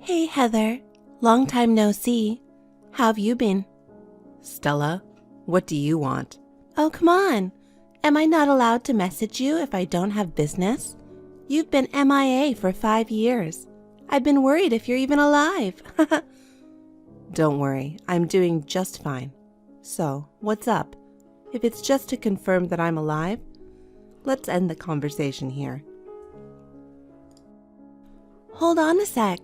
Hey Heather, long time no see. How have you been? Stella, what do you want? Oh, come on. Am I not allowed to message you if I don't have business? You've been MIA for 5 years. I've been worried if you're even alive. Don't worry, I'm doing just fine. So, what's up? If it's just to confirm that I'm alive, let's end the conversation here. Hold on a sec.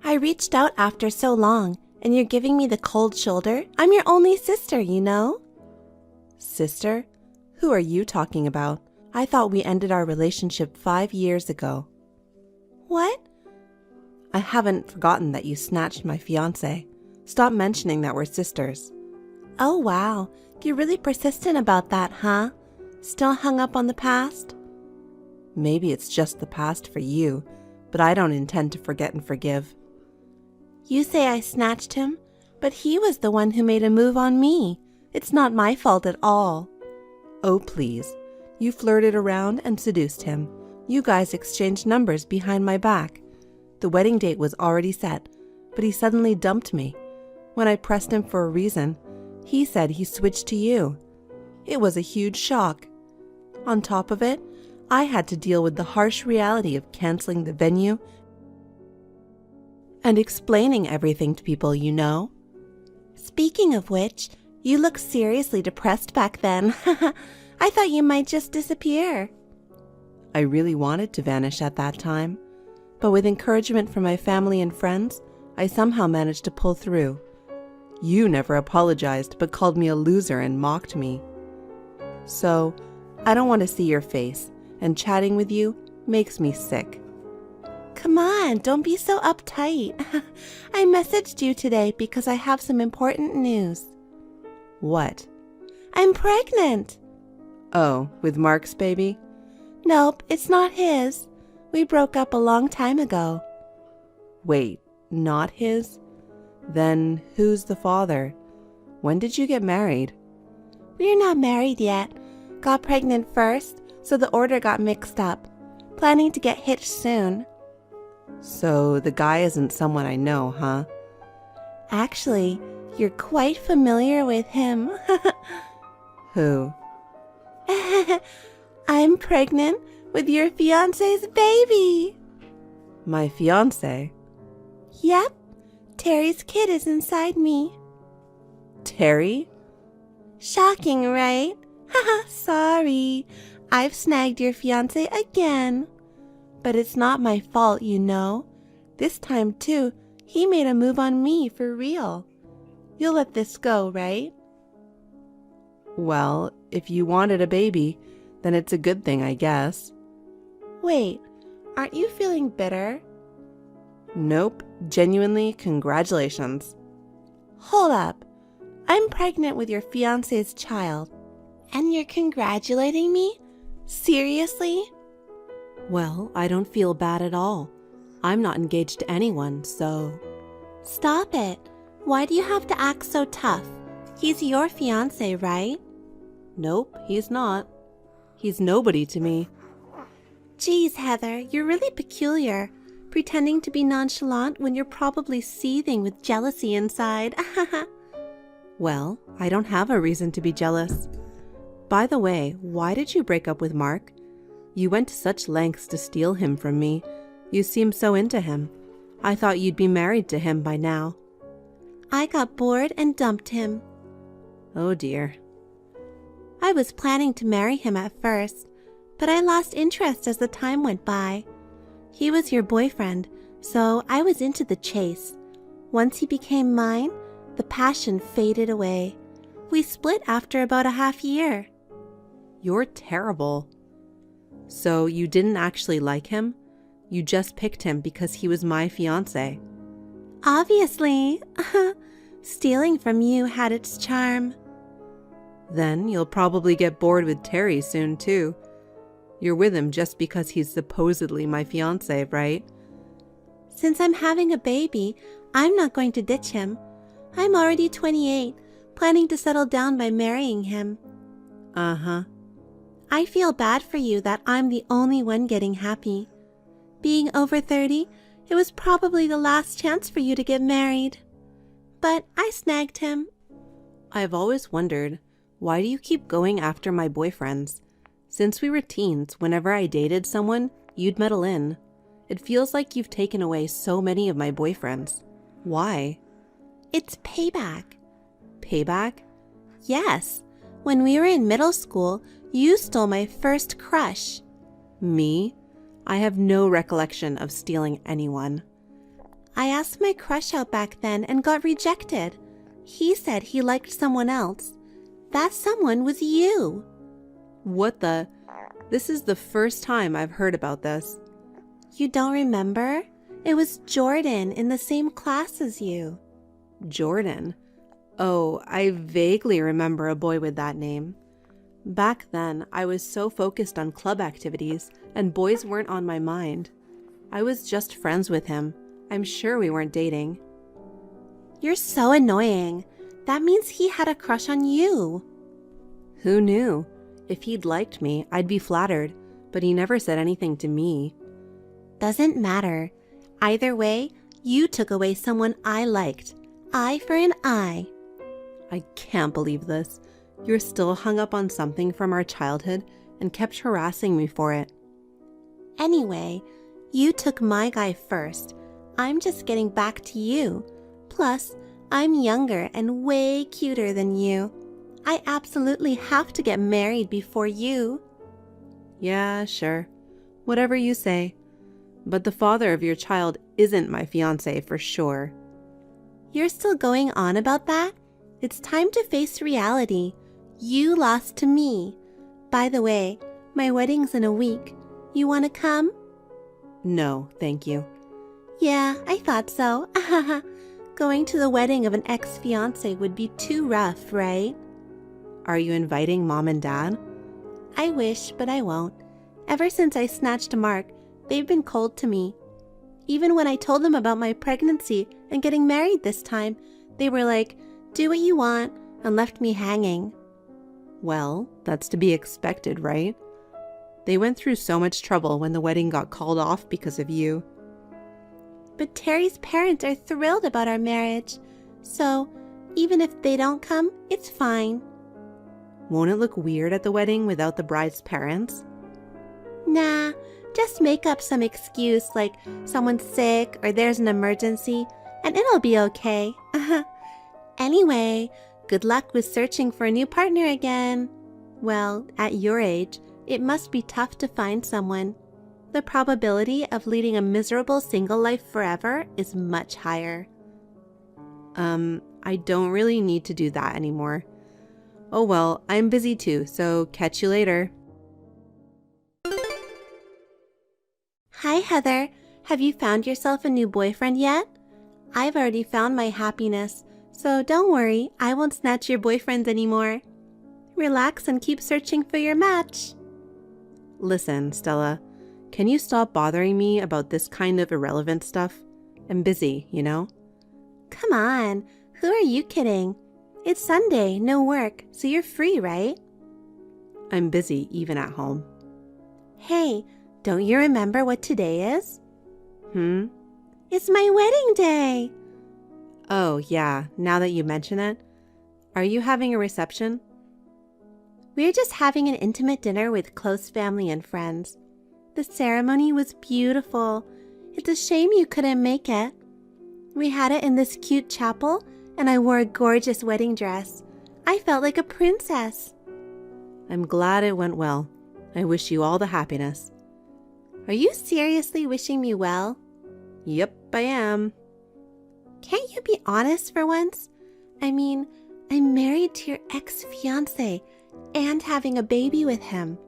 I reached out after so long, and you're giving me the cold shoulder? I'm your only sister, you know? Sister? Who are you talking about? I thought we ended our relationship 5 years ago. What? I haven't forgotten that you snatched my fiancé. Stop mentioning that we're sisters. Oh, wow. You're really persistent about that, huh? Still hung up on the past? Maybe it's just the past for you, but I don't intend to forget and forgive. You say I snatched him, but he was the one who made a move on me. It's not my fault at all. Oh, please. You flirted around and seduced him. You guys exchanged numbers behind my back. The wedding date was already set, but he suddenly dumped me. When I pressed him for a reason, he said he switched to you. It was a huge shock. On top of it, I had to deal with the harsh reality of canceling the venue and explaining everything to people you know. Speaking of which, you looked seriously depressed back then. I thought you might just disappear. I really wanted to vanish at that time, but with encouragement from my family and friends, I somehow managed to pull through. You never apologized, but called me a loser and mocked me. So, I don't want to see your face, and chatting with you makes me sick. Come on, don't be so uptight. I messaged you today because I have some important news. What? I'm pregnant. Oh, with Mark's baby? Nope, it's not his. We broke up a long time ago. Wait, not his? Then who's the father? When did you get married? We're not married yet. Got pregnant first, so the order got mixed up. Planning to get hitched soon. So the guy isn't someone I know, huh? Actually, you're quite familiar with him. Who? I'm pregnant with your fiancé's baby. My fiancé? Yep, Terry's kid is inside me. Terry? Shocking, right? Haha, sorry. I've snagged your fiancé again. But it's not my fault, you know. This time, too, he made a move on me for real. You'll let this go, right? Well, if you wanted a baby, then it's a good thing, I guess. Wait, aren't you feeling bitter? Nope, genuinely, congratulations. Hold up. I'm pregnant with your fiancé's child. And you're congratulating me? Seriously? Well, I don't feel bad at all. I'm not engaged to anyone, so... Stop it. Why do you have to act so tough? He's your fiancé, right? Nope, he's not. He's nobody to me. Geez, Heather, you're really peculiar. Pretending to be nonchalant when you're probably seething with jealousy inside. Well, I don't have a reason to be jealous. By the way, why did you break up with Mark? You went to such lengths to steal him from me. You seem so into him. I thought you'd be married to him by now. I got bored and dumped him. Oh dear. I was planning to marry him at first, but I lost interest as the time went by. He was your boyfriend, so I was into the chase. Once he became mine, the passion faded away. We split after about a half year. You're terrible. So you didn't actually like him? You just picked him because he was my fiancé. Obviously. Stealing from you had its charm. Then you'll probably get bored with Terry soon, too. You're with him just because he's supposedly my fiancé, right? Since I'm having a baby, I'm not going to ditch him. I'm already 28, planning to settle down by marrying him. Uh-huh. I feel bad for you that I'm the only one getting happy. Being over 30, It was probably the last chance for you to get married. But I snagged him. I've always wondered, why do you keep going after my boyfriends? Since we were teens, whenever I dated someone, you'd meddle in. It feels like you've taken away so many of my boyfriends. Why? It's payback. Payback? Yes. When we were in middle school, you stole my first crush. Me? I have no recollection of stealing anyone. I asked my crush out back then and got rejected. He said he liked someone else. That someone was you. What the? This is the first time I've heard about this. You don't remember? It was Jordan in the same class as you. Jordan? Oh, I vaguely remember a boy with that name. Back then, I was so focused on club activities, and boys weren't on my mind. I was just friends with him. I'm sure we weren't dating. You're so annoying. That means he had a crush on you. Who knew? If he'd liked me, I'd be flattered, but he never said anything to me. Doesn't matter. Either way, you took away someone I liked. Eye for an eye. I can't believe this. You're still hung up on something from our childhood and kept harassing me for it. Anyway, you took my guy first. I'm just getting back to you. Plus, I'm younger and way cuter than you. I absolutely have to get married before you. Yeah, sure. Whatever you say. But the father of your child isn't my fiancé for sure. You're still going on about that? It's time to face reality. You lost to me. By the way, my wedding's in a week. You want to come? No, thank you. Yeah, I thought so. Going to the wedding of an ex-fiancé would be too rough, right? Are you inviting Mom and Dad? I wish, but I won't. Ever since I snatched Mark, they've been cold to me. Even when I told them about my pregnancy and getting married this time, they were like, do what you want, and left me hanging. Well, that's to be expected, right? They went through so much trouble when the wedding got called off because of you. But Terry's parents are thrilled about our marriage, so even if they don't come, it's fine. Won't it look weird at the wedding without the bride's parents? Nah, just make up some excuse like someone's sick or there's an emergency, and it'll be okay. Anyway, good luck with searching for a new partner again. Well, at your age, it must be tough to find someone. The probability of leading a miserable single life forever is much higher. I don't really need to do that anymore. Oh well, I'm busy too, so catch you later. Hi, Heather. Have you found yourself a new boyfriend yet? I've already found my happiness, so don't worry, I won't snatch your boyfriends anymore. Relax and keep searching for your match. Listen, Stella, can you stop bothering me about this kind of irrelevant stuff? I'm busy, you know? Come on, who are you kidding? It's Sunday, no work, so you're free, right? I'm busy even at home. Hey, don't you remember what today is? It's my wedding day. Oh, yeah, now that you mention it. Are you having a reception? We're just having an intimate dinner with close family and friends. The ceremony was beautiful. It's a shame you couldn't make it. We had it in this cute chapel, and I wore a gorgeous wedding dress. I felt like a princess. I'm glad it went well. I wish you all the happiness. Are you seriously wishing me well? Yep, I am. Can't you be honest for once? I mean, I'm married to your ex-fiancé and having a baby with him.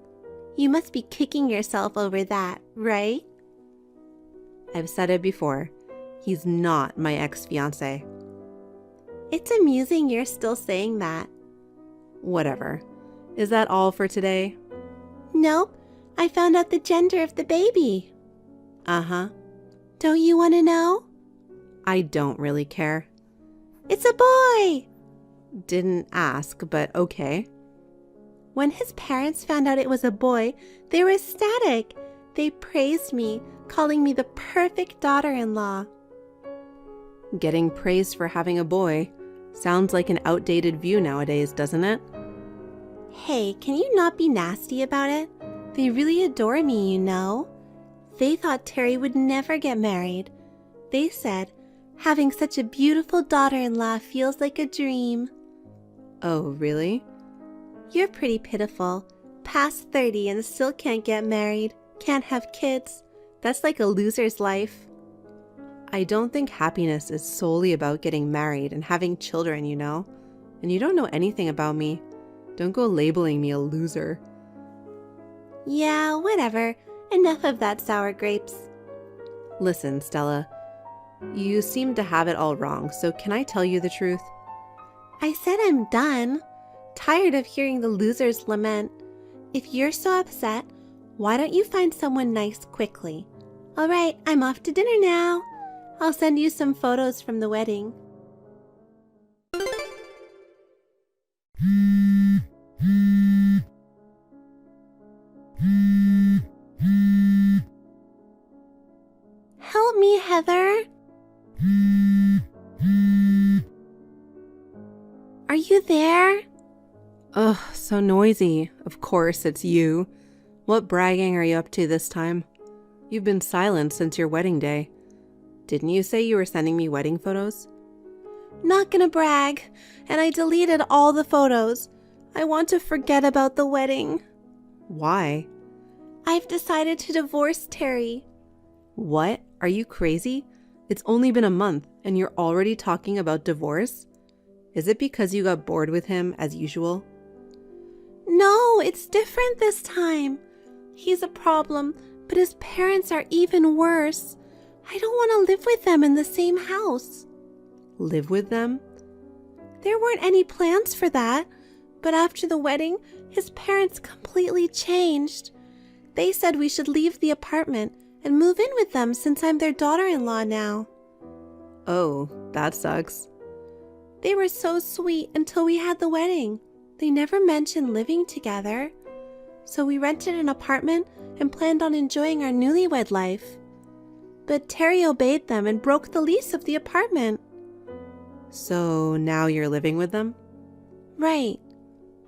You must be kicking yourself over that, right? I've said it before. He's not my ex-fiancé. It's amusing you're still saying that. Whatever. Is that all for today? Nope. I found out the gender of the baby. Uh-huh. Don't you want to know? I don't really care. It's a boy! Didn't ask, but okay. When his parents found out it was a boy, they were ecstatic. They praised me, calling me the perfect daughter-in-law. Getting praised for having a boy sounds like an outdated view nowadays, doesn't it? Hey, can you not be nasty about it? They really adore me, you know. They thought Terry would never get married. They said, having such a beautiful daughter-in-law feels like a dream. Oh, really? You're pretty pitiful. Past 30 and still can't get married, can't have kids. That's like a loser's life. I don't think happiness is solely about getting married and having children, you know? And you don't know anything about me. Don't go labeling me a loser. Yeah, whatever. Enough of that sour grapes. Listen, Stella, you seem to have it all wrong, so can I tell you the truth? I said I'm done. Tired of hearing the losers lament. If you're so upset, why don't you find someone nice quickly? All right, I'm off to dinner now. I'll send you some photos from the wedding. Help me, Heather. Are you there? Ugh, so noisy. Of course, it's you. What bragging are you up to this time? You've been silent since your wedding day. Didn't you say you were sending me wedding photos? Not gonna brag, and I deleted all the photos. I want to forget about the wedding. Why? I've decided to divorce Terry. What? Are you crazy? It's only been a month and you're already talking about divorce? Is it because you got bored with him as usual? No, it's different this time. He's a problem, but his parents are even worse. I don't want to live with them in the same house. Live with them? There weren't any plans for that, but after the wedding, his parents completely changed. They said we should leave the apartment and move in with them since I'm their daughter-in-law now. Oh, that sucks. They were so sweet until we had the wedding. They never mentioned living together. So we rented an apartment and planned on enjoying our newlywed life. But Terry obeyed them and broke the lease of the apartment. So now you're living with them? Right.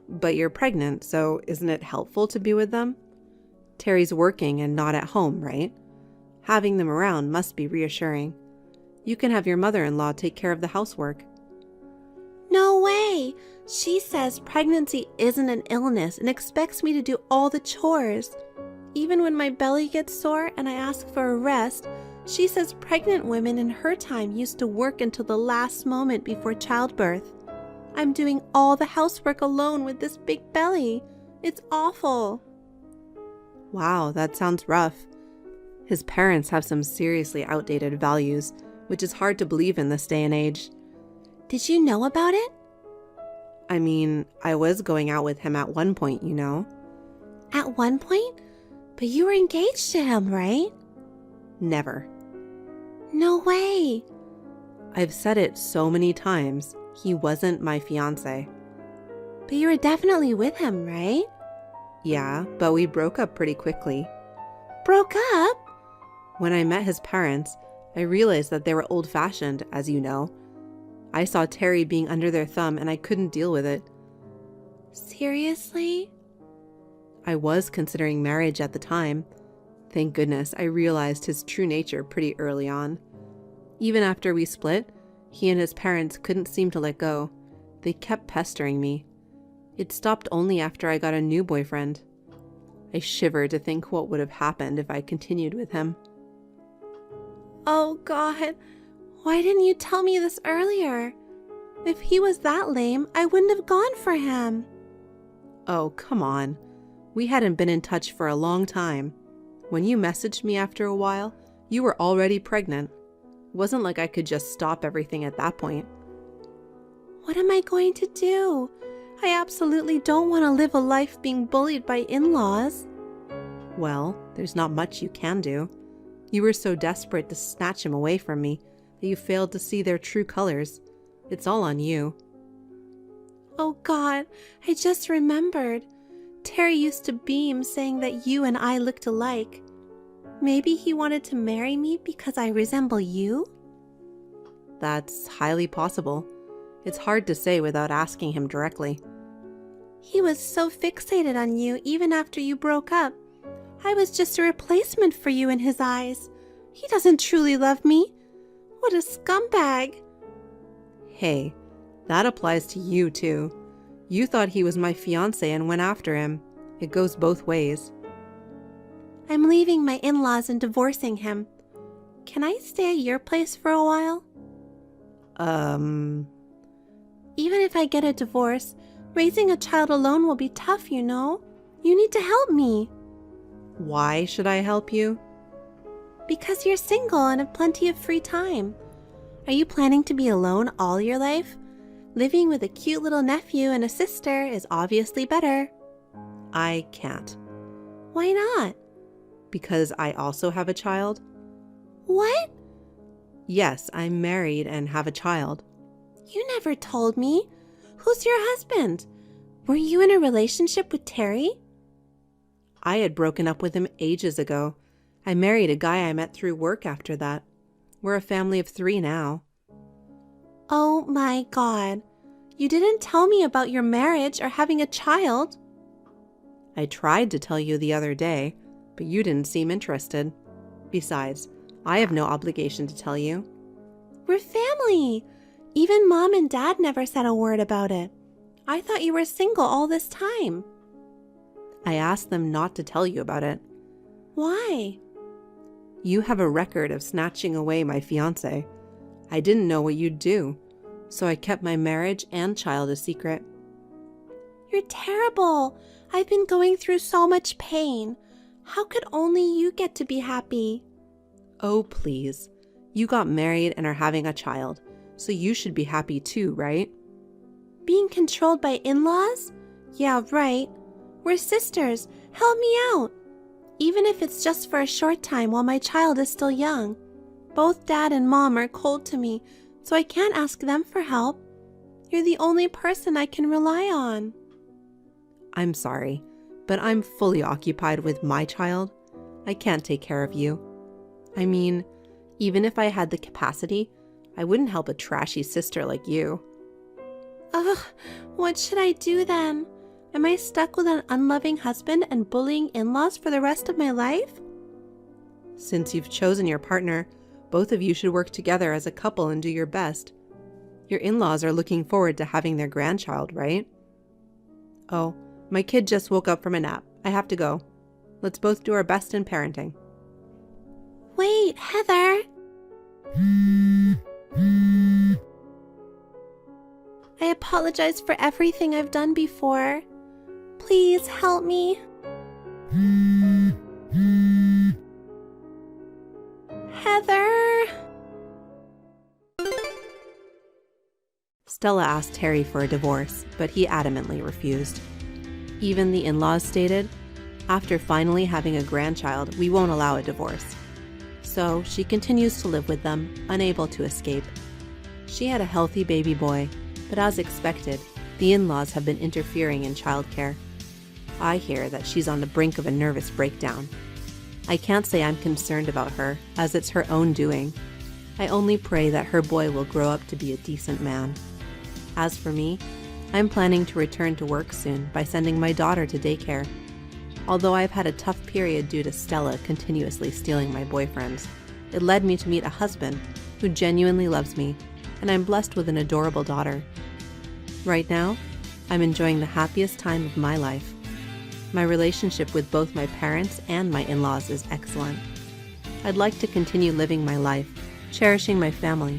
But you're pregnant, so isn't it helpful to be with them? Terry's working and not at home, right? Having them around must be reassuring. You can have your mother-in-law take care of the housework. No way! She says pregnancy isn't an illness and expects me to do all the chores. Even when my belly gets sore and I ask for a rest, she says pregnant women in her time used to work until the last moment before childbirth. I'm doing all the housework alone with this big belly. It's awful. Wow, that sounds rough. His parents have some seriously outdated values, which is hard to believe in this day and age. Did you know about it? I mean, I was going out with him at one point, you know? At one point? But you were engaged to him, right? Never. No way. I've said it so many times. He wasn't my fiancé. But you were definitely with him, right? Yeah, but we broke up pretty quickly. Broke up? When I met his parents, I realized that they were old-fashioned, as you know. I saw Terry being under their thumb and I couldn't deal with it. Seriously? I was considering marriage at the time. Thank goodness I realized his true nature pretty early on. Even after we split, he and his parents couldn't seem to let go. They kept pestering me. It stopped only after I got a new boyfriend. I shiver to think what would have happened if I continued with him. Oh God, why didn't you tell me this earlier? If he was that lame, I wouldn't have gone for him. Oh, come on. We hadn't been in touch for a long time. When you messaged me after a while, you were already pregnant. It wasn't like I could just stop everything at that point. What am I going to do? I absolutely don't want to live a life being bullied by in-laws. Well, there's not much you can do. You were so desperate to snatch him away from me that you failed to see their true colors. It's all on you. Oh God, I just remembered. Terry used to beam saying that you and I looked alike. Maybe he wanted to marry me because I resemble you? That's highly possible. It's hard to say without asking him directly. He was so fixated on you even after you broke up. I was just a replacement for you in his eyes. He doesn't truly love me. What a scumbag. Hey, that applies to you too. You thought he was my fiancé and went after him. It goes both ways. I'm leaving my in-laws and divorcing him. Can I stay at your place for a while? Even if I get a divorce, raising a child alone will be tough, you know. You need to help me. Why should I help you? Because you're single and have plenty of free time. Are you planning to be alone all your life? Living with a cute little nephew and a sister is obviously better. I can't. Why not? Because I also have a child. What? Yes, I'm married and have a child. You never told me. Who's your husband? Were you in a relationship with Terry? I had broken up with him ages ago. I married a guy I met through work after that. We're a family of 3 now. Oh my God. You didn't tell me about your marriage or having a child. I tried to tell you the other day, but you didn't seem interested. Besides, I have no obligation to tell you. We're family. Even Mom and Dad never said a word about it. I thought you were single all this time. I asked them not to tell you about it. Why? You have a record of snatching away my fiancé. I didn't know what you'd do, so I kept my marriage and child a secret. You're terrible. I've been going through so much pain. How could only you get to be happy? Oh, please. You got married and are having a child, so you should be happy too, right? Being controlled by in-laws? Yeah, right. We're sisters. Help me out. Even if it's just for a short time while my child is still young. Both Dad and Mom are cold to me, so I can't ask them for help. You're the only person I can rely on. I'm sorry, but I'm fully occupied with my child. I can't take care of you. I mean, even if I had the capacity, I wouldn't help a trashy sister like you. Ugh, what should I do then? Am I stuck with an unloving husband and bullying in-laws for the rest of my life? Since you've chosen your partner, both of you should work together as a couple and do your best. Your in-laws are looking forward to having their grandchild, right? Oh, my kid just woke up from a nap. I have to go. Let's both do our best in parenting. Wait, Heather. I apologize for everything I've done before. Please help me. Heather. Stella asked Terry for a divorce, but he adamantly refused. Even the in-laws stated, after finally having a grandchild, we won't allow a divorce. So she continues to live with them, unable to escape. She had a healthy baby boy, but as expected, the in-laws have been interfering in childcare. I hear that she's on the brink of a nervous breakdown. I can't say I'm concerned about her, as it's her own doing. I only pray that her boy will grow up to be a decent man. As for me, I'm planning to return to work soon by sending my daughter to daycare. Although I've had a tough period due to Stella continuously stealing my boyfriends, it led me to meet a husband who genuinely loves me, and I'm blessed with an adorable daughter. Right now, I'm enjoying the happiest time of my life. My relationship with both my parents and my in-laws is excellent. I'd like to continue living my life, cherishing my family,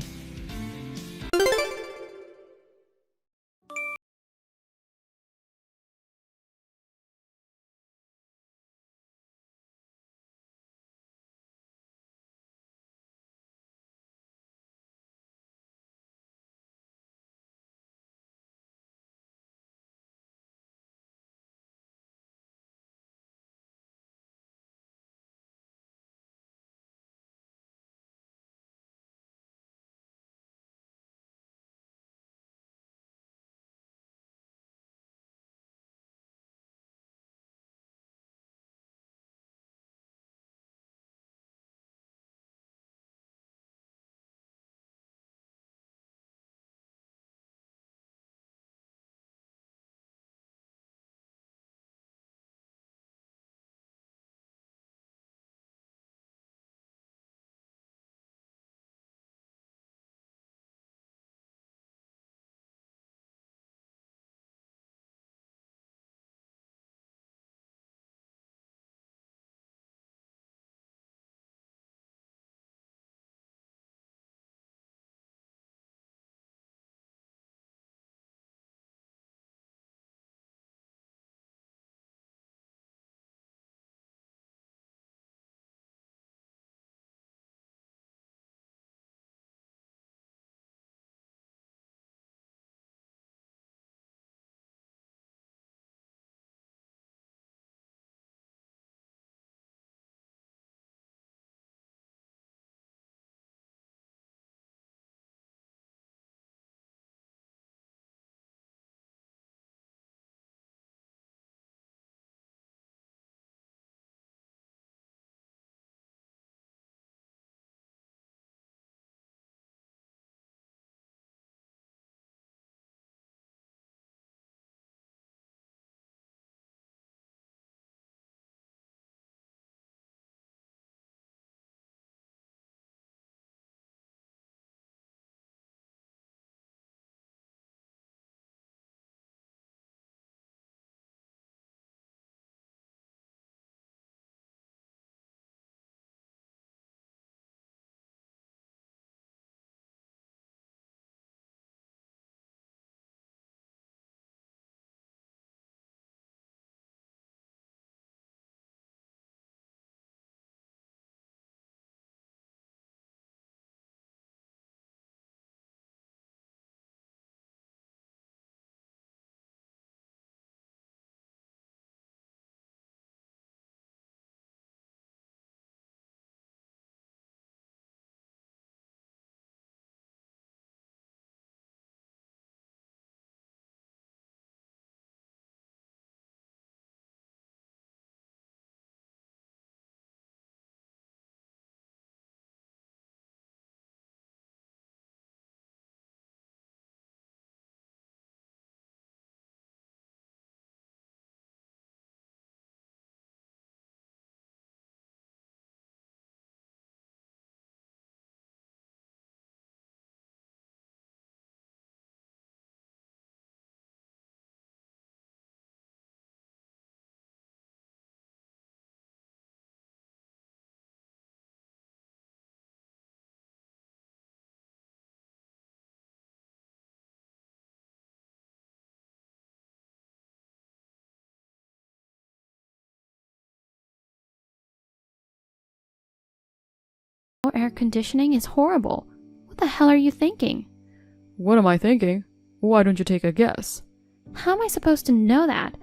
air conditioning is horrible. What the hell are you thinking? What am I thinking? Why don't you take a guess? How am I supposed to know that?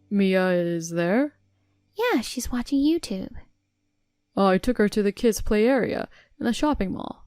Mia is there? Yeah, she's watching YouTube. I took her to the kids' play area in the shopping mall.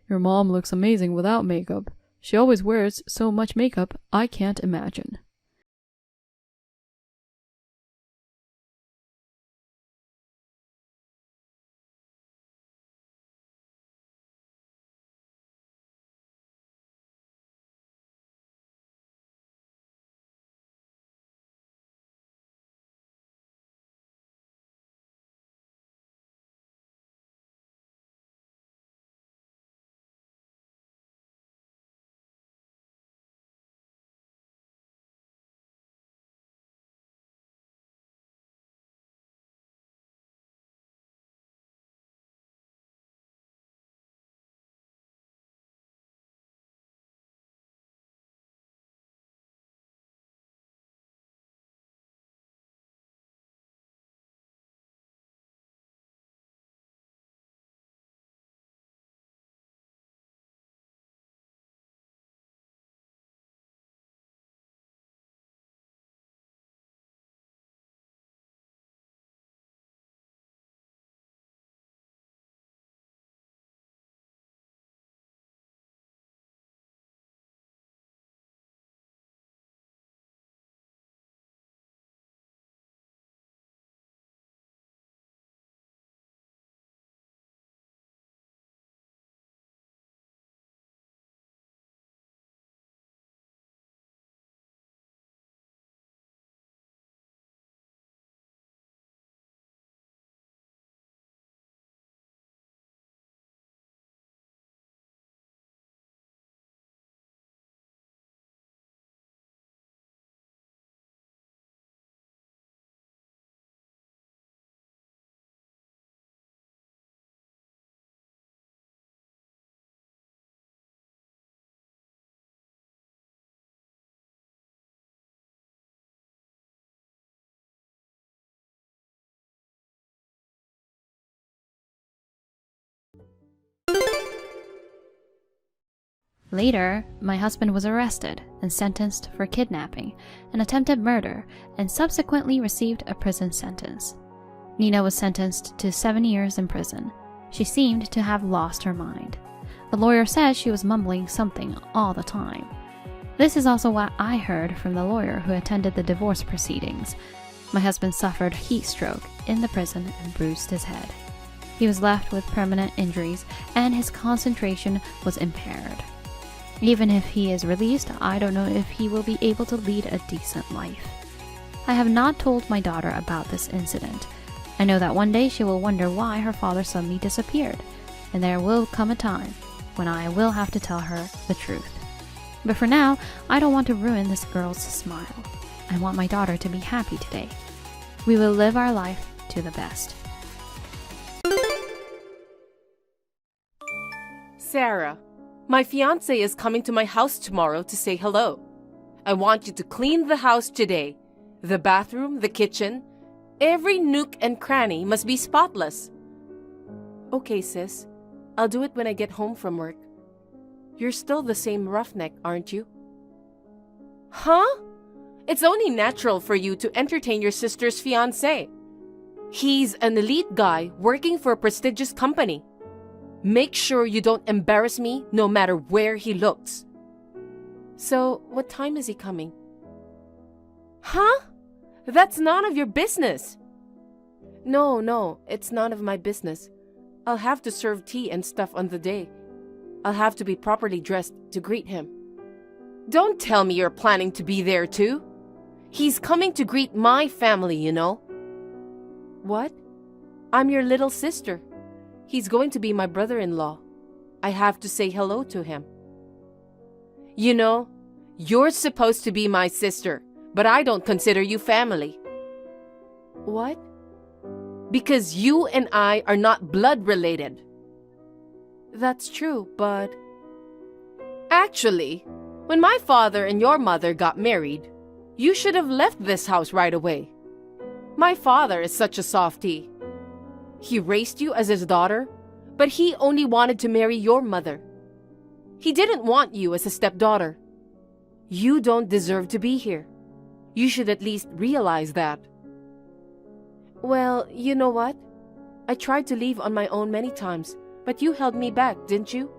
Your mom looks amazing without makeup. She always wears so much makeup, I can't imagine. Later, my husband was arrested and sentenced for kidnapping and attempted murder and subsequently received a prison sentence. Nina was sentenced to 7 years in prison. She seemed to have lost her mind. The lawyer says she was mumbling something all the time. This is also what I heard from the lawyer who attended the divorce proceedings. My husband suffered heat stroke in the prison and bruised his head. He was left with permanent injuries and his concentration was impaired. Even if he is released, I don't know if he will be able to lead a decent life. I have not told my daughter about this incident. I know that one day she will wonder why her father suddenly disappeared, and there will come a time when I will have to tell her the truth. But for now, I don't want to ruin this girl's smile. I want my daughter to be happy today. We will live our life to the best. Sarah, my fiancé is coming to my house tomorrow to say hello. I want you to clean the house today. The bathroom, the kitchen, every nook and cranny must be spotless. Okay, sis. I'll do it when I get home from work. You're still the same roughneck, aren't you? Huh? It's only natural for you to entertain your sister's fiancé. He's an elite guy working for a prestigious company. Make sure you don't embarrass me no matter where he looks. So, what time is he coming? Huh? That's none of your business. No, it's none of my business. I'll have to serve tea and stuff on the day. I'll have to be properly dressed to greet him. Don't tell me you're planning to be there too. He's coming to greet my family, you know. What? I'm your little sister. He's going to be my brother-in-law. I have to say hello to him. You know, you're supposed to be my sister, but I don't consider you family. What? Because you and I are not blood related. That's true, but... Actually, when my father and your mother got married, you should have left this house right away. My father is such a softie. He raised you as his daughter, but he only wanted to marry your mother. He didn't want you as a stepdaughter. You don't deserve to be here. You should at least realize that. Well, you know what? I tried to leave on my own many times, but you held me back, didn't you?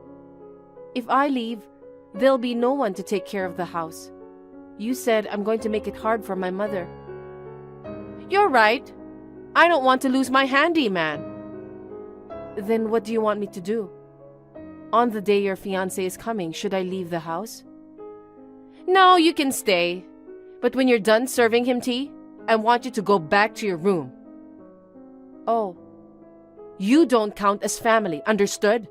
If I leave, there'll be no one to take care of the house. You said I'm going to make it hard for my mother. You're right. I don't want to lose my handyman. Then what do you want me to do? On the day your fiancé is coming, should I leave the house? No, you can stay. But when you're done serving him tea, I want you to go back to your room. Oh, you don't count as family, understood?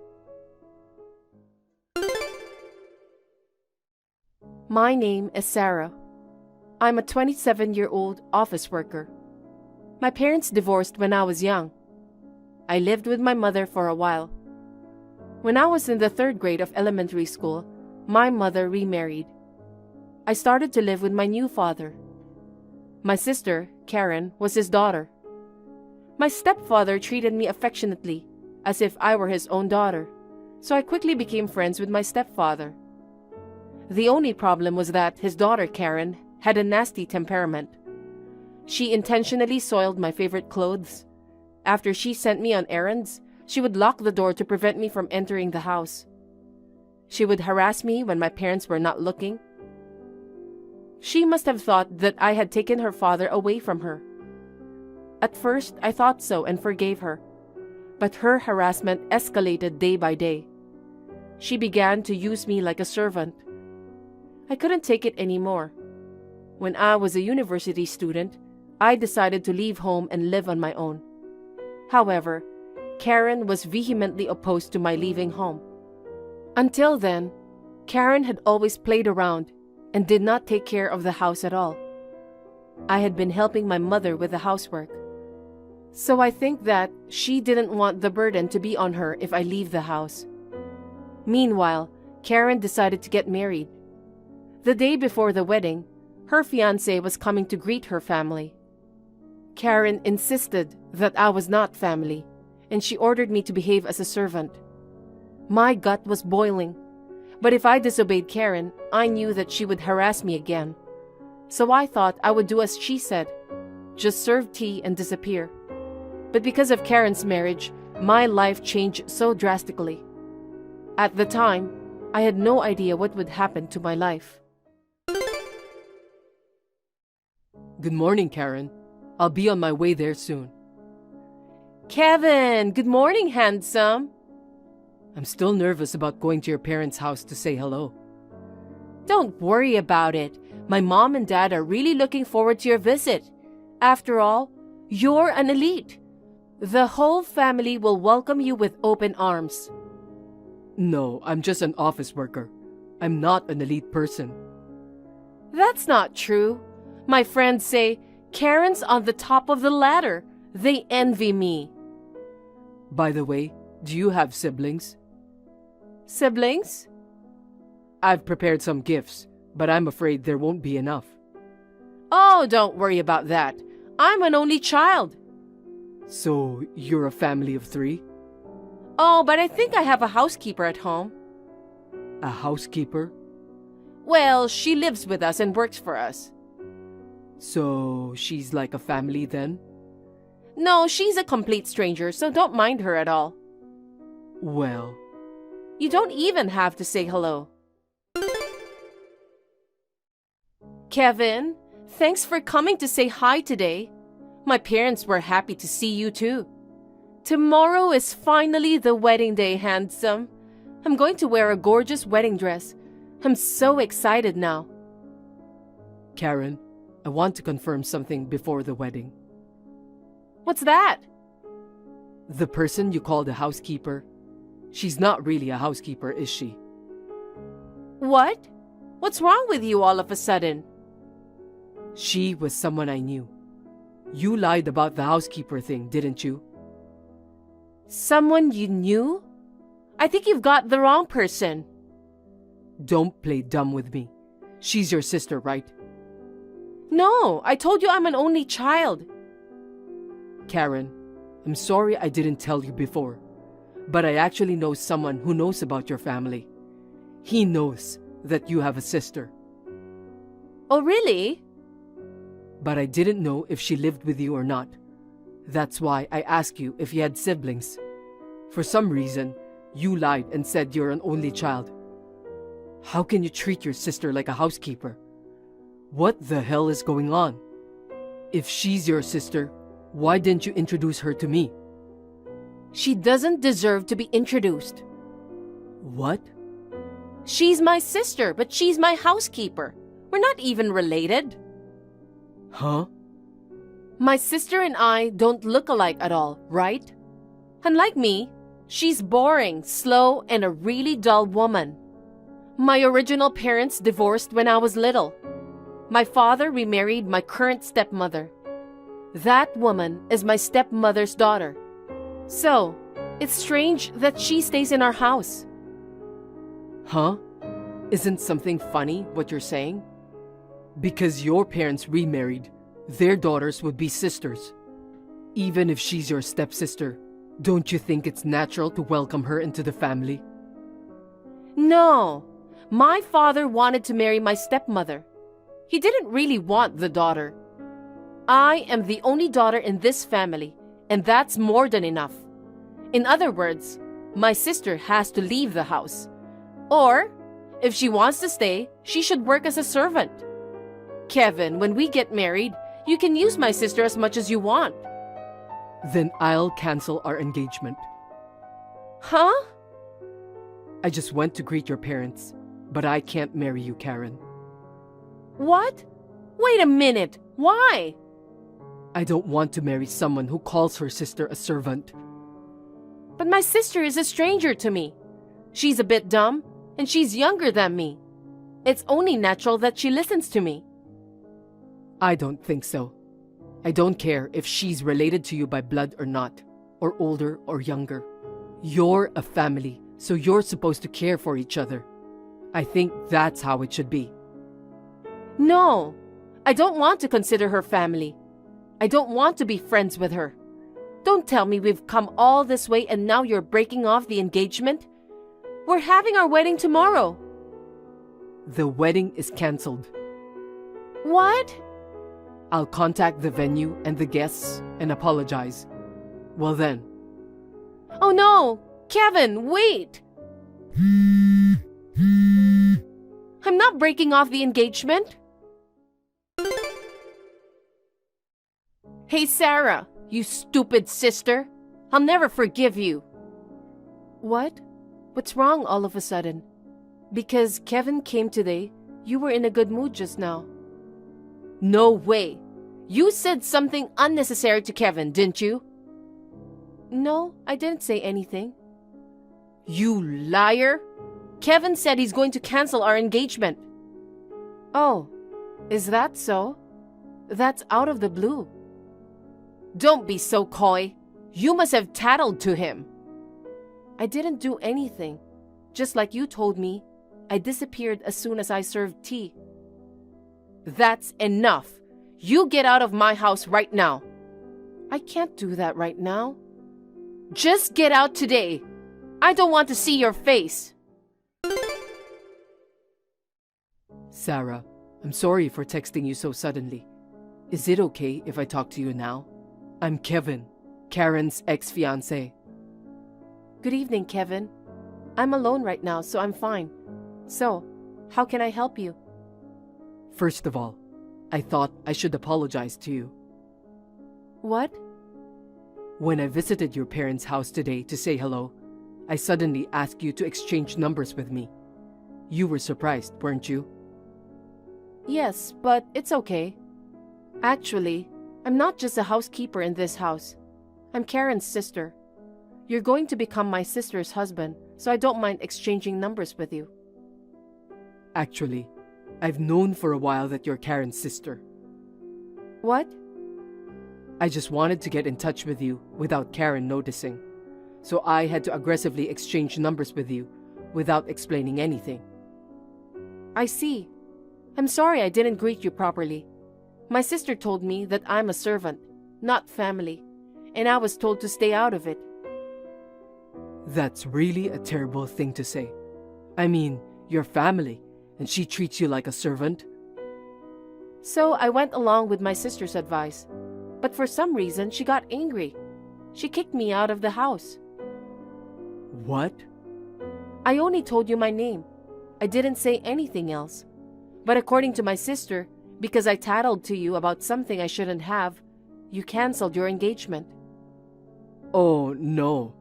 My name is Sarah. I'm a 27-year-old office worker. My parents divorced when I was young. I lived with my mother for a while. When I was in the 3rd grade of elementary school, my mother remarried. I started to live with my new father. My sister, Karen, was his daughter. My stepfather treated me affectionately, as if I were his own daughter, so I quickly became friends with my stepfather. The only problem was that his daughter, Karen, had a nasty temperament. She intentionally soiled my favorite clothes. After she sent me on errands, she would lock the door to prevent me from entering the house. She would harass me when my parents were not looking. She must have thought that I had taken her father away from her. At first, I thought so and forgave her, but her harassment escalated day by day. She began to use me like a servant. I couldn't take it anymore. When I was a university student, I decided to leave home and live on my own. However, Karen was vehemently opposed to my leaving home. Until then, Karen had always played around and did not take care of the house at all. I had been helping my mother with the housework. So I think that she didn't want the burden to be on her if I leave the house. Meanwhile, Karen decided to get married. The day before the wedding, her fiancé was coming to greet her family. Karen insisted that I was not family, and she ordered me to behave as a servant. My gut was boiling, But if I disobeyed Karen, I knew that she would harass me again. So I thought I would do as she said, just serve tea and disappear. But because of Karen's marriage, my life changed so drastically. At the time, I had no idea what would happen to my life. Good morning, Karen. I'll be on my way there soon. Kevin, good morning, handsome. I'm still nervous about going to your parents' house to say hello. Don't worry about it. My mom and dad are really looking forward to your visit. After all, you're an elite. The whole family will welcome you with open arms. No, I'm just an office worker. I'm not an elite person. That's not true. My friends say, Karen's on the top of the ladder. They envy me. By the way, do you have siblings? Siblings? I've prepared some gifts, but I'm afraid there won't be enough. Oh, don't worry about that. I'm an only child. So, you're a family of 3? Oh, but I think I have a housekeeper at home. A housekeeper? Well, she lives with us and works for us. So, she's like a family then? No, she's a complete stranger, so don't mind her at all. Well, you don't even have to say hello. Kevin, thanks for coming to say hi today. My parents were happy to see you too. Tomorrow is finally the wedding day, handsome. I'm going to wear a gorgeous wedding dress. I'm so excited now. Karen, I want to confirm something before the wedding. What's that? The person you call the housekeeper, she's not really a housekeeper, is she? What? What's wrong with you all of a sudden? She was someone I knew. You lied about the housekeeper thing, didn't you? Someone you knew? I think you've got the wrong person. Don't play dumb with me. She's your sister, right? No, I told you I'm an only child. Karen, I'm sorry I didn't tell you before, but I actually know someone who knows about your family. He knows that you have a sister. Oh, really? But I didn't know if she lived with you or not. That's why I asked you if you had siblings. For some reason, you lied and said you're an only child. How can you treat your sister like a housekeeper? What the hell is going on? If she's your sister, why didn't you introduce her to me? She doesn't deserve to be introduced. What? She's my sister, but she's my housekeeper. We're not even related. Huh? My sister and I don't look alike at all, right? Unlike me, she's boring, slow, and a really dull woman. My original parents divorced when I was little. My father remarried my current stepmother. That woman is my stepmother's daughter. So, it's strange that she stays in our house. Huh? Isn't something funny what you're saying? Because your parents remarried, their daughters would be sisters. Even if she's your stepsister, don't you think it's natural to welcome her into the family? No, my father wanted to marry my stepmother. He didn't really want the daughter. I am the only daughter in this family, and that's more than enough. In other words, my sister has to leave the house. Or, if she wants to stay, she should work as a servant. Kevin, when we get married, you can use my sister as much as you want. Then I'll cancel our engagement. Huh? I just went to greet your parents, but I can't marry you, Karen. What? Wait a minute. Why? I don't want to marry someone who calls her sister a servant. But my sister is a stranger to me. She's a bit dumb, and she's younger than me. It's only natural that she listens to me. I don't think so. I don't care if she's related to you by blood or not, or older or younger. You're a family, so you're supposed to care for each other. I think that's how it should be. No, I don't want to consider her family. I don't want to be friends with her. Don't tell me we've come all this way and now you're breaking off the engagement. We're having our wedding tomorrow. The wedding is cancelled. What? I'll contact the venue and the guests and apologize. Well then, Oh no! Kevin, wait! I'm not breaking off the engagement. Hey, Sarah, you stupid sister. I'll never forgive you. What? What's wrong all of a sudden? Because Kevin came today, you were in a good mood just now. No way. You said something unnecessary to Kevin, didn't you? No, I didn't say anything. You liar! Kevin said he's going to cancel our engagement. Oh, is that so? That's out of the blue. Don't be so coy. You must have tattled to him. I didn't do anything. Just like you told me, I disappeared as soon as I served tea. That's enough. You get out of my house right now. I can't do that right now. Just get out today. I don't want to see your face. Sarah, I'm sorry for texting you so suddenly. Is it okay if I talk to you now? I'm Kevin, Karen's ex-fiancé. Good evening, Kevin. I'm alone right now, so I'm fine. So, how can I help you? First of all, I thought I should apologize to you. What? When I visited your parents' house today to say hello, I suddenly asked you to exchange numbers with me. You were surprised, weren't you? Yes, but it's okay. Actually, I'm not just a housekeeper in this house. I'm Karen's sister. You're going to become my sister's husband, so I don't mind exchanging numbers with you. Actually, I've known for a while that you're Karen's sister. What? I just wanted to get in touch with you without Karen noticing, so I had to aggressively exchange numbers with you without explaining anything. I see. I'm sorry I didn't greet you properly. My sister told me that I'm a servant, not family, and I was told to stay out of it. That's really a terrible thing to say. I mean, you're family, and she treats you like a servant. So I went along with my sister's advice, but for some reason she got angry. She kicked me out of the house. What? I only told you my name. I didn't say anything else. But according to my sister, because I tattled to you about something I shouldn't have, you canceled your engagement. Oh, no.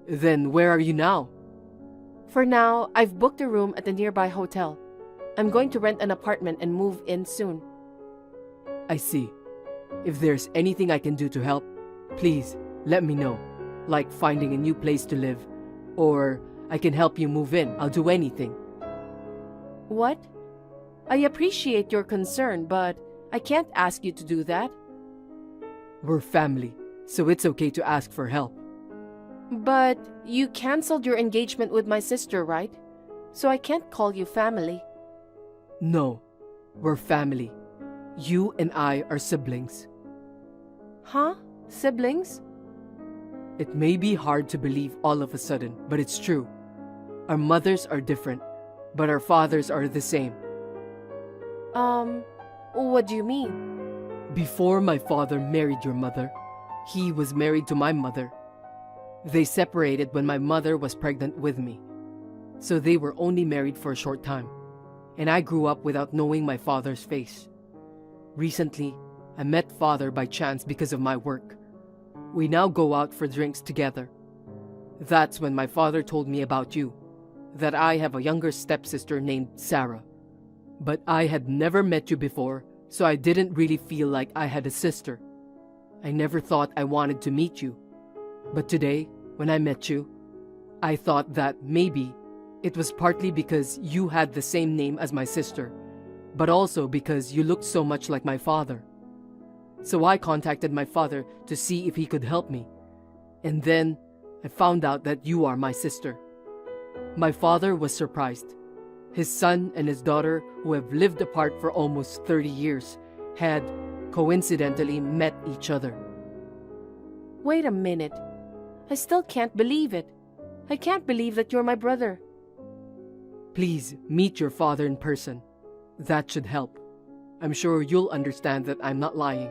Then where are you now? For now, I've booked a room at a nearby hotel. I'm going to rent an apartment and move in soon. I see. If there's anything I can do to help, please let me know. Like finding a new place to live, or I can help you move in. I'll do anything. What? I appreciate your concern, but I can't ask you to do that. We're family, so it's okay to ask for help. But you canceled your engagement with my sister, right? So I can't call you family. No, we're family. You and I are siblings. Huh? Siblings? It may be hard to believe all of a sudden, but it's true. Our mothers are different, but our fathers are the same. What do you mean? Before my father married your mother, he was married to my mother. They separated when my mother was pregnant with me, so they were only married for a short time, and I grew up without knowing my father's face. Recently, I met father by chance because of my work. We now go out for drinks together. That's when my father told me about you, that I have a younger stepsister named Sarah. But I had never met you before, so I didn't really feel like I had a sister. I never thought I wanted to meet you. But today, when I met you, I thought that maybe it was partly because you had the same name as my sister, but also because you looked so much like my father. So I contacted my father to see if he could help me. And then I found out that you are my sister. My father was surprised. His son and his daughter, who have lived apart for almost 30 years, had coincidentally met each other. Wait a minute. I still can't believe it. I can't believe that you're my brother. Please meet your father in person. That should help. I'm sure you'll understand that I'm not lying.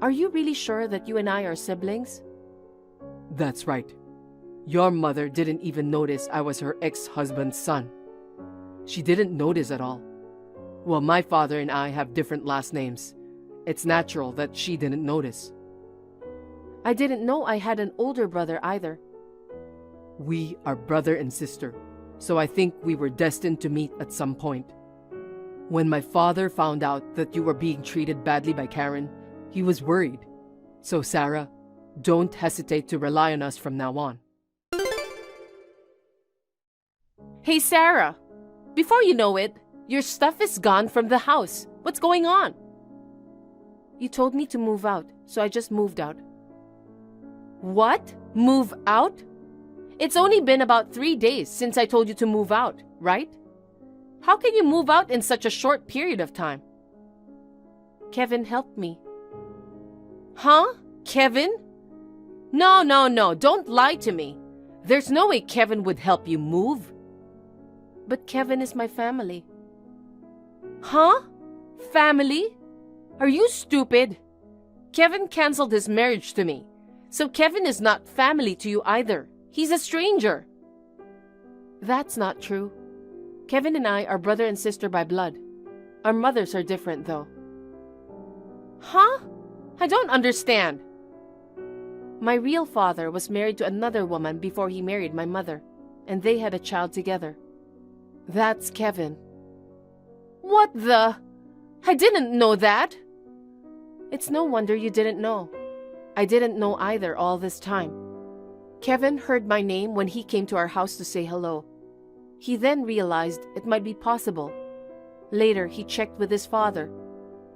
Are you really sure that you and I are siblings? That's right. Your mother didn't even notice I was her ex-husband's son. She didn't notice at all. Well, my father and I have different last names. It's natural that she didn't notice. I didn't know I had an older brother either. We are brother and sister, so I think we were destined to meet at some point. When my father found out that you were being treated badly by Karen, he was worried. So Sarah, don't hesitate to rely on us from now on. Hey Sarah, before you know it, your stuff is gone from the house. What's going on? You told me to move out, so I just moved out. What? Move out? It's only been about 3 days since I told you to move out, right? How can you move out in such a short period of time? Kevin helped me. Huh? Kevin? No, don't lie to me. There's no way Kevin would help you move. But Kevin is my family. Huh? Family? Are you stupid? Kevin canceled his marriage to me, so Kevin is not family to you either. He's a stranger. That's not true. Kevin and I are brother and sister by blood. Our mothers are different, though. Huh? I don't understand. My real father was married to another woman before he married my mother, and they had a child together. That's Kevin. What the? I didn't know that. It's no wonder you didn't know. I didn't know either all this time. Kevin heard my name when he came to our house to say hello. He then realized it might be possible. Later, he checked with his father,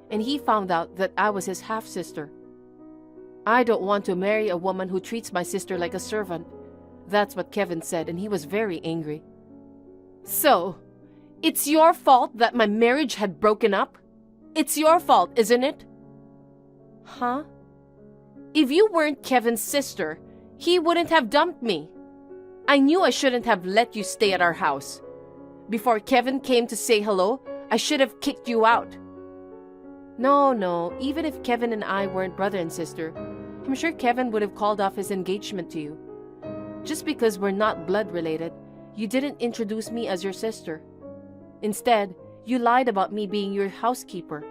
and he found out that I was his half-sister. I don't want to marry a woman who treats my sister like a servant. That's what Kevin said, and he was very angry. So, it's your fault that my marriage had broken up? It's your fault, isn't it? Huh? If you weren't Kevin's sister, he wouldn't have dumped me. I knew I shouldn't have let you stay at our house. Before Kevin came to say hello, I should have kicked you out. No, even if Kevin and I weren't brother and sister, I'm sure Kevin would have called off his engagement to you. Just because we're not blood related, you didn't introduce me as your sister. Instead, you lied about me being your housekeeper.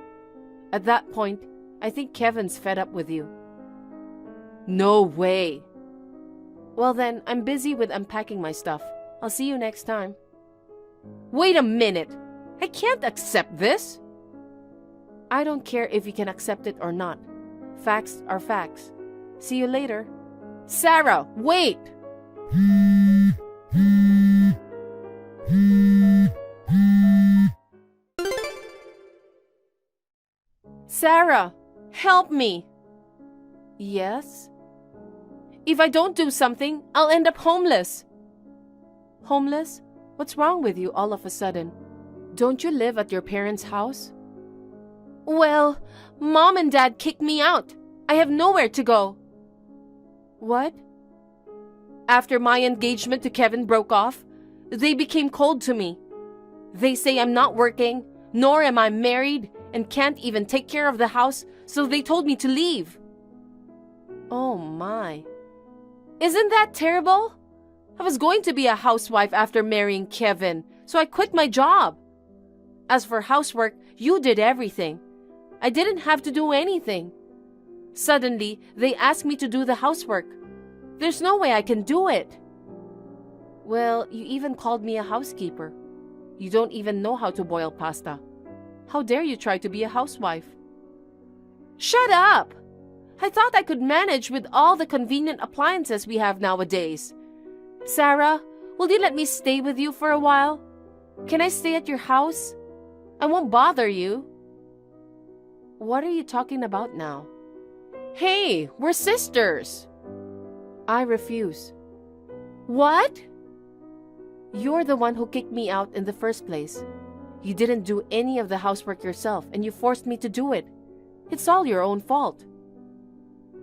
At that point, I think Kevin's fed up with you. No way. Well then, I'm busy with unpacking my stuff. I'll see you next time. Wait a minute! I can't accept this! I don't care if you can accept it or not. Facts are facts. See you later. Sarah, wait! Sarah, help me! Yes? If I don't do something, I'll end up homeless. Homeless? What's wrong with you all of a sudden? Don't you live at your parents' house? Well, Mom and Dad kicked me out. I have nowhere to go. What? After my engagement to Kevin broke off, they became cold to me. They say I'm not working, nor am I married, and can't even take care of the house, so they told me to leave. Oh my. Isn't that terrible? I was going to be a housewife after marrying Kevin, so I quit my job. As for housework, you did everything. I didn't have to do anything. Suddenly, they asked me to do the housework. There's no way I can do it. Well, you even called me a housekeeper. You don't even know how to boil pasta. How dare you try to be a housewife? Shut up! I thought I could manage with all the convenient appliances we have nowadays. Sarah, will you let me stay with you for a while? Can I stay at your house? I won't bother you. What are you talking about now? Hey, we're sisters. I refuse. What? You're the one who kicked me out in the first place. You didn't do any of the housework yourself, and you forced me to do it. It's all your own fault.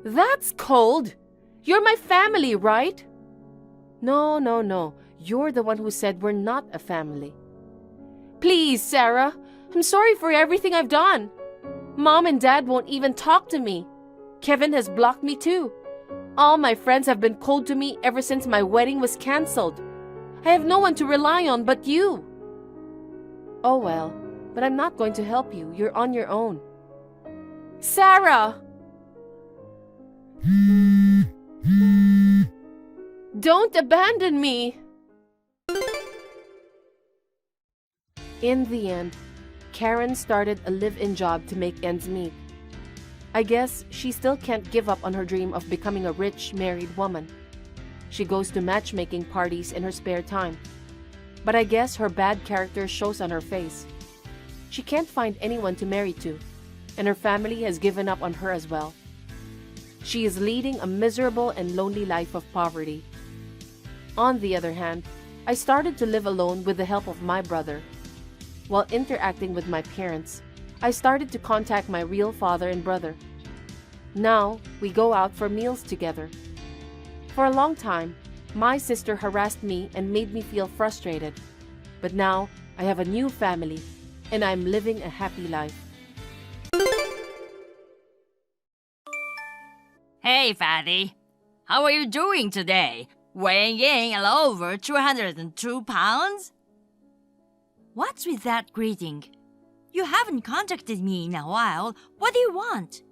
That's cold. You're my family, right? No. You're the one who said we're not a family. Please, Sarah, I'm sorry for everything I've done. Mom and Dad won't even talk to me. Kevin has blocked me too. All my friends have been cold to me ever since my wedding was cancelled. I have no one to rely on but you. Oh well, but I'm not going to help you. You're on your own. Sarah! Don't abandon me! In the end, Karen started a live-in job to make ends meet. I guess she still can't give up on her dream of becoming a rich, married woman. She goes to matchmaking parties in her spare time. But I guess her bad character shows on her face. She can't find anyone to marry to, and her family has given up on her as well. She is leading a miserable and lonely life of poverty. On the other hand, I started to live alone with the help of my brother. While interacting with my parents, I started to contact my real father and brother. Now, we go out for meals together. For a long time, my sister harassed me and made me feel frustrated. But now, I have a new family, and I'm living a happy life. Hey, fatty. How are you doing today? Weighing in a little over 202 pounds? What's with that greeting? You haven't contacted me in a while. What do you want?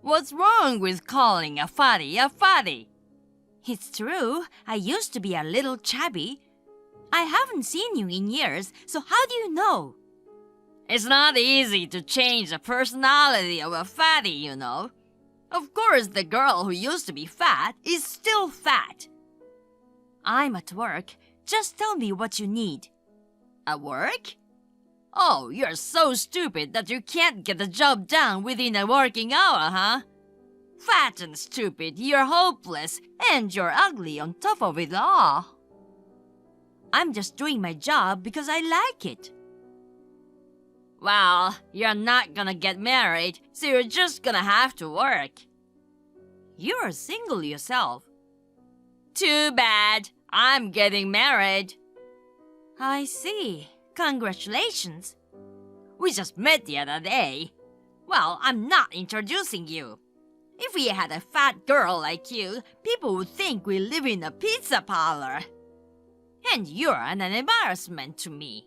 What's wrong with calling a fatty a fatty? It's true, I used to be a little chubby. I haven't seen you in years, so how do you know? It's not easy to change the personality of a fatty, you know. Of course, the girl who used to be fat is still fat. I'm at work. Just tell me what you need. At work? Oh, you're so stupid that you can't get the job done within a working hour, huh? Fat and stupid, you're hopeless, and you're ugly on top of it all. I'm just doing my job because I like it. Well, you're not gonna get married, so you're just gonna have to work. You're single yourself. Too bad. I'm getting married. I see. Congratulations. We just met the other day. Well, I'm not introducing you. If we had a fat girl like you, people would think we live in a pizza parlor. And you're an embarrassment to me.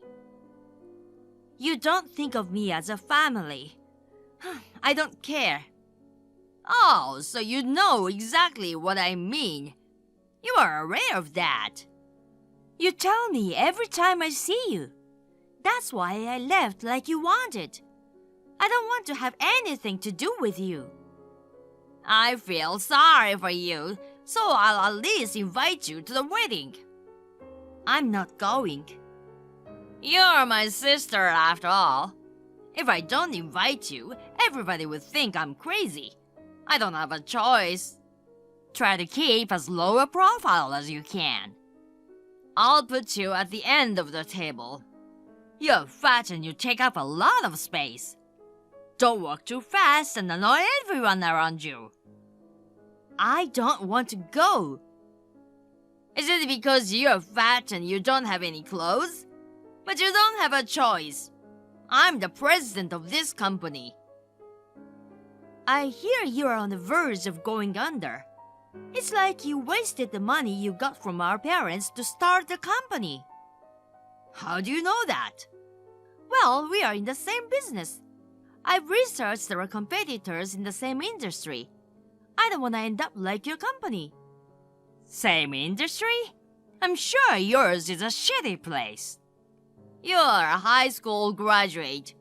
You don't think of me as a family. I don't care. Oh, so you know exactly what I mean. You are aware of that. You tell me every time I see you. That's why I left like you wanted. I don't want to have anything to do with you. I feel sorry for you, so I'll at least invite you to the wedding. I'm not going. You're my sister after all. If I don't invite you, everybody would think I'm crazy. I don't have a choice. Try to keep as low a profile as you can. I'll put you at the end of the table. You're fat and you take up a lot of space. Don't walk too fast and annoy everyone around you. I don't want to go. Is it because you're fat and you don't have any clothes? But you don't have a choice. I'm the president of this company. I hear you're on the verge of going under. It's like you wasted the money you got from our parents to start the company. How do you know that? Well, we are in the same business. I've researched our competitors in the same industry. I don't want to end up like your company. Same industry? I'm sure yours is a shitty place. You're a high school graduate.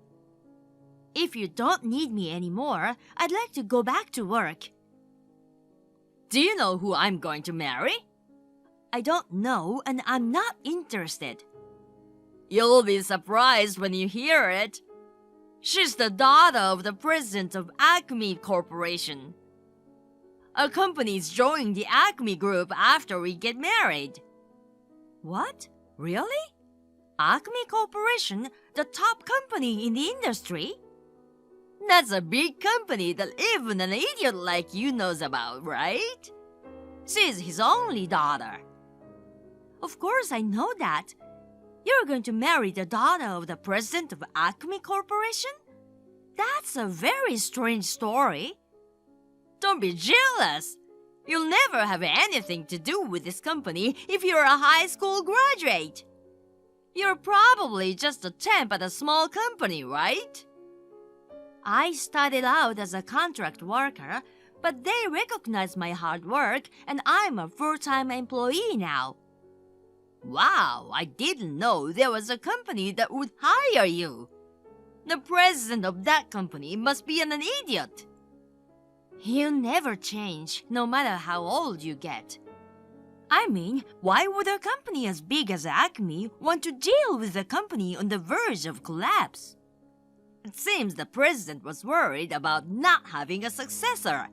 If you don't need me anymore, I'd like to go back to work. Do you know who I'm going to marry? I don't know, and I'm not interested. You'll be surprised when you hear it. She's the daughter of the president of Acme Corporation. Our company's joining the Acme Group after we get married. What? Really? Acme Corporation, the top company in the industry? That's a big company that even an idiot like you knows about, right? She's his only daughter. Of course I know that. You're going to marry the daughter of the president of Acme Corporation? That's a very strange story. Don't be jealous. You'll never have anything to do with this company if you're a high school graduate. You're probably just a temp at a small company, right? I started out as a contract worker, but they recognize my hard work and I'm a full-time employee now. Wow, I didn't know there was a company that would hire you. The president of that company must be an idiot. You never change, no matter how old you get. I mean, why would a company as big as Acme want to deal with a company on the verge of collapse? It seems the president was worried about not having a successor.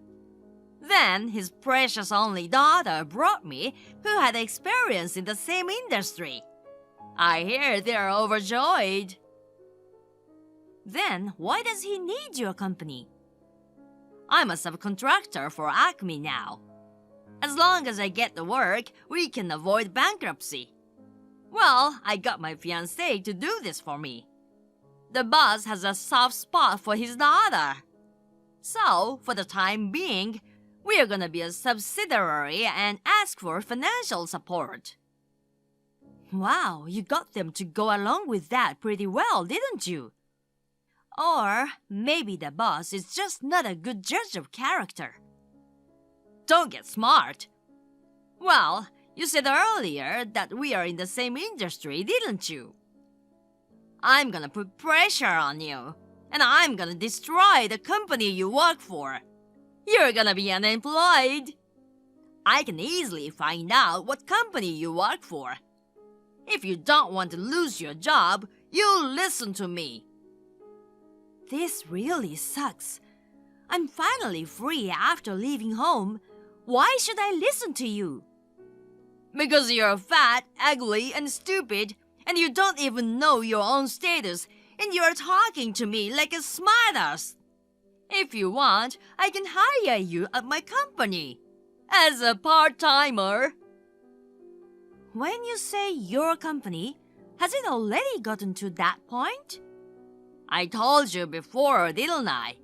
Then his precious only daughter brought me, who had experience in the same industry. I hear they're overjoyed. Then why does he need your company? I'm a subcontractor for Acme now. As long as I get the work, we can avoid bankruptcy. Well, I got my fiancé to do this for me. The boss has a soft spot for his daughter. So, for the time being, we're gonna be a subsidiary and ask for financial support. Wow, you got them to go along with that pretty well, didn't you? Or maybe the boss is just not a good judge of character. Don't get smart. Well, you said earlier that we are in the same industry, didn't you? I'm gonna put pressure on you, and I'm gonna destroy the company you work for. You're gonna be unemployed. I can easily find out what company you work for. If you don't want to lose your job, you'll listen to me. This really sucks. I'm finally free after leaving home. Why should I listen to you? Because you're fat, ugly, and stupid, and you don't even know your own status, and you're talking to me like a smartass. If you want, I can hire you at my company as a part-timer. When you say your company, has it already gotten to that point? I told you before, didn't I?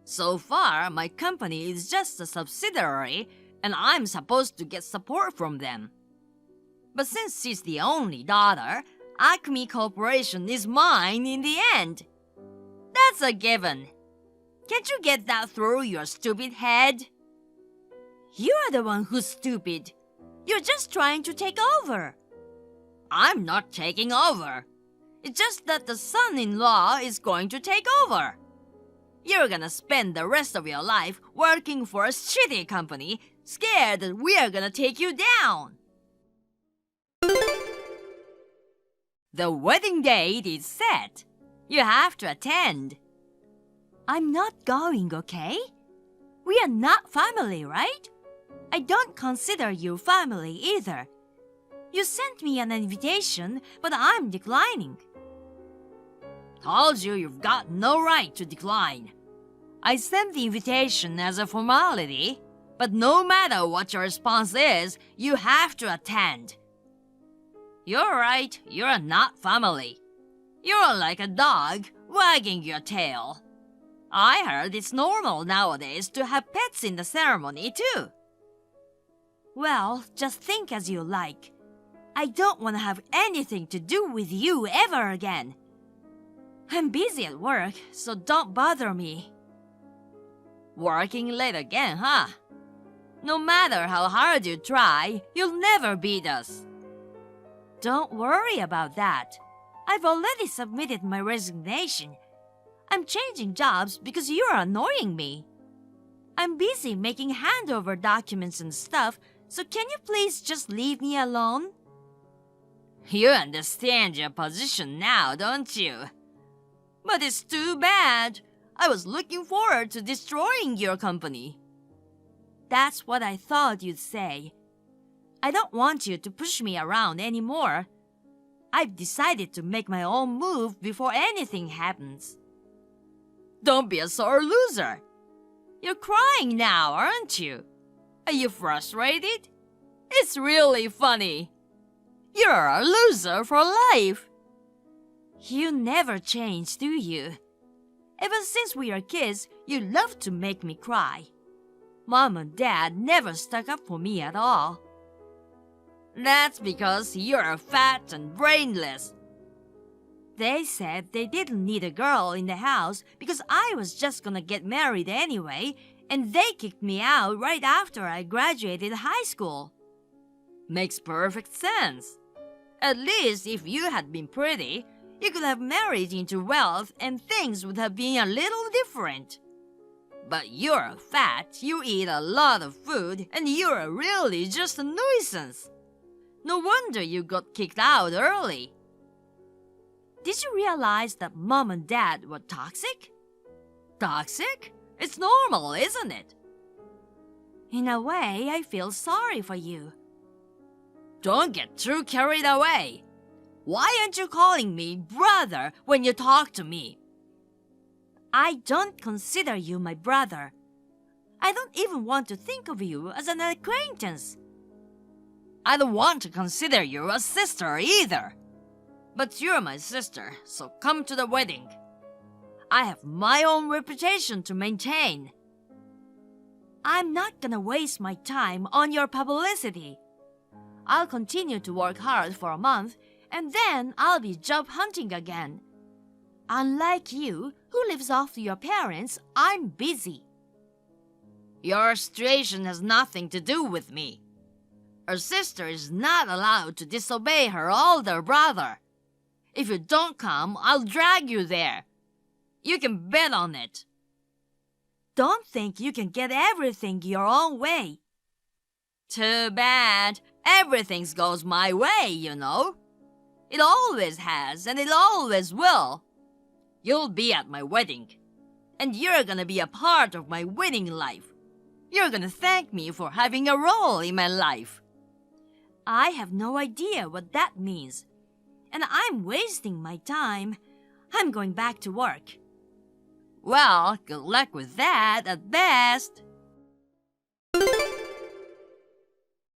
So far, my company is just a subsidiary, and I'm supposed to get support from them. But since she's the only daughter, Acme Corporation is mine in the end. That's a given. Can't you get that through your stupid head? You're the one who's stupid. You're just trying to take over. I'm not taking over. It's just that the son-in-law is going to take over. You're gonna spend the rest of your life working for a shitty company, scared that we're gonna take you down. The wedding date is set. You have to attend. I'm not going, okay? We are not family, right? I don't consider you family either. You sent me an invitation, but I'm declining. Told you you've got no right to decline. I sent the invitation as a formality, but no matter what your response is, you have to attend. You're right, you're not family. You're like a dog wagging your tail. I heard it's normal nowadays to have pets in the ceremony too. Well, just think as you like. I don't want to have anything to do with you ever again. I'm busy at work, so don't bother me. Working late again, huh? No matter how hard you try, you'll never beat us. Don't worry about that. I've already submitted my resignation. I'm changing jobs because you're annoying me. I'm busy making handover documents and stuff, so can you please just leave me alone? You understand your position now, don't you? But it's too bad. I was looking forward to destroying your company. That's what I thought you'd say. I don't want you to push me around anymore. I've decided to make my own move before anything happens. Don't be a sore loser. You're crying now, aren't you? Are you frustrated? It's really funny. You're a loser for life. You never change, do you? Ever since we were kids, you loved to make me cry. Mom and Dad never stuck up for me at all. That's because you're fat and brainless. They said they didn't need a girl in the house because I was just gonna get married anyway, and they kicked me out right after I graduated high school. Makes perfect sense. At least if you had been pretty, you could have married into wealth and things would have been a little different. But you're fat, you eat a lot of food, and you're really just a nuisance. No wonder you got kicked out early. Did you realize that Mom and Dad were toxic? Toxic? It's normal, isn't it? In a way, I feel sorry for you. Don't get too carried away. Why aren't you calling me brother when you talk to me? I don't consider you my brother. I don't even want to think of you as an acquaintance. I don't want to consider you a sister either. But you're my sister, so come to the wedding. I have my own reputation to maintain. I'm not gonna waste my time on your publicity. I'll continue to work hard for a month, and then I'll be job hunting again. Unlike you, who lives off your parents, I'm busy. Your situation has nothing to do with me. Her sister is not allowed to disobey her older brother. If you don't come, I'll drag you there. You can bet on it. Don't think you can get everything your own way. Too bad. Everything goes my way, you know. It always has, and it always will. You'll be at my wedding, and you're gonna be a part of my winning life. You're gonna thank me for having a role in my life. I have no idea what that means, and I'm wasting my time. I'm going back to work. Well, good luck with that at best.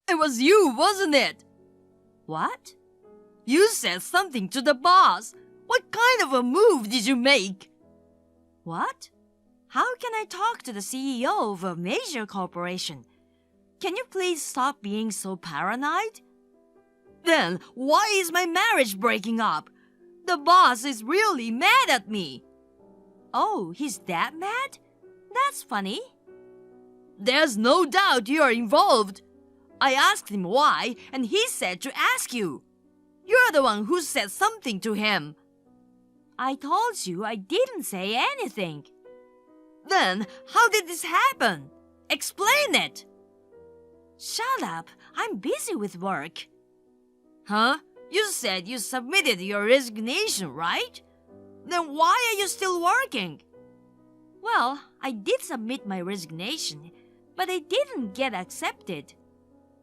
It was you, wasn't it? What? You said something to the boss. What kind of a move did you make? What? How can I talk to the CEO of a major corporation? Can you please stop being so paranoid? Then why is my marriage breaking up? The boss is really mad at me. Oh, he's that mad? That's funny. There's no doubt you're involved. I asked him why, and he said to ask you. You're the one who said something to him. I told you I didn't say anything. Then, how did this happen? Explain it. Shut up. I'm busy with work. Huh? You said you submitted your resignation, right? Then why are you still working? Well, I did submit my resignation, but it didn't get accepted.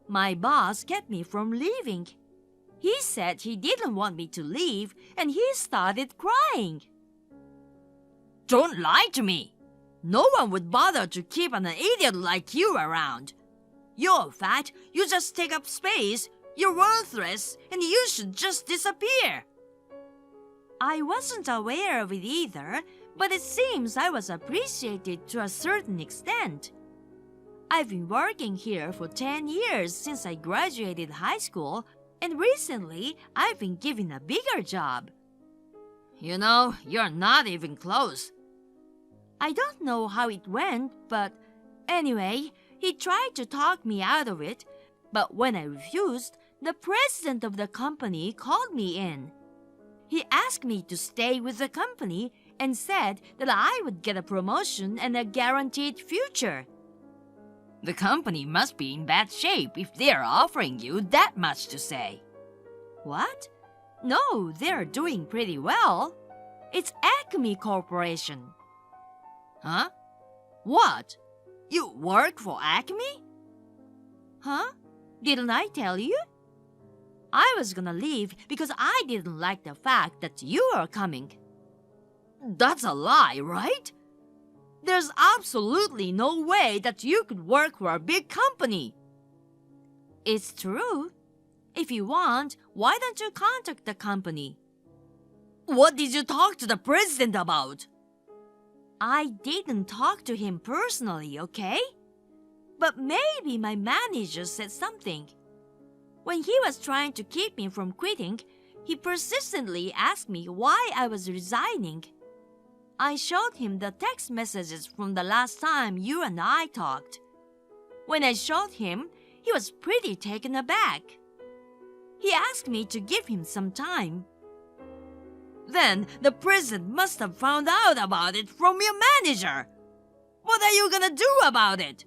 My boss kept me from leaving. He said he didn't want me to leave, and he started crying. Don't lie to me. No one would bother to keep an idiot like you around. You're fat, you just take up space, you're worthless, and you should just disappear. I wasn't aware of it either, but it seems I was appreciated to a certain extent. I've been working here for 10 years since I graduated high school, and recently I've been given a bigger job. You know, you're not even close. I don't know how it went, but anyway, he tried to talk me out of it, but when I refused, the president of the company called me in. He asked me to stay with the company and said that I would get a promotion and a guaranteed future. The company must be in bad shape if they're offering you that much to say. What? No, they're doing pretty well. It's Acme Corporation. Huh? What? You work for Acme? Huh? Didn't I tell you? I was gonna leave because I didn't like the fact that you are coming. That's a lie, right? There's absolutely no way that you could work for a big company. It's true. If you want, why don't you contact the company? What did you talk to the president about? I didn't talk to him personally, okay? But maybe my manager said something. When he was trying to keep me from quitting, he persistently asked me why I was resigning. I showed him the text messages from the last time you and I talked. When I showed him, he was pretty taken aback. He asked me to give him some time. Then the president must have found out about it from your manager. What are you gonna do about it?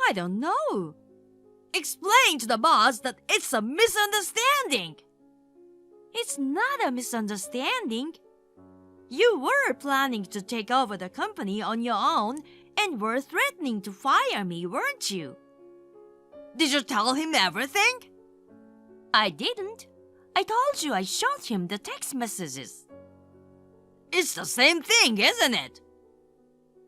I don't know. Explain to the boss that it's a misunderstanding. It's not a misunderstanding. You were planning to take over the company on your own and were threatening to fire me, weren't you? Did you tell him everything? I didn't. I told you I showed him the text messages. It's the same thing, isn't it?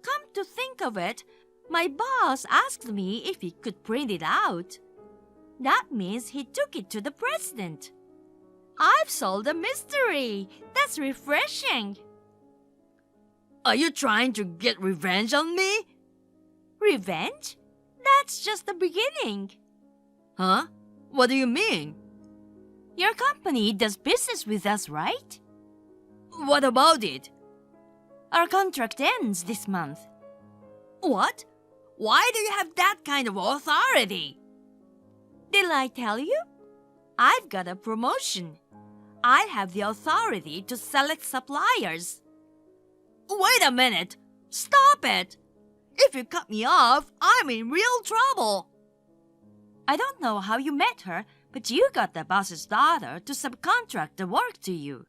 Come to think of it, my boss asked me if he could print it out. That means he took it to the president. I've solved a mystery. That's refreshing. Are you trying to get revenge on me? Revenge? That's just the beginning. Huh? What do you mean? Your company does business with us, right? What about it? Our contract ends this month. What? Why do you have that kind of authority? Did I tell you? I've got a promotion. I have the authority to select suppliers. Wait a minute! Stop it! If you cut me off, I'm in real trouble. I don't know how you met her, but you got the boss's daughter to subcontract the work to you.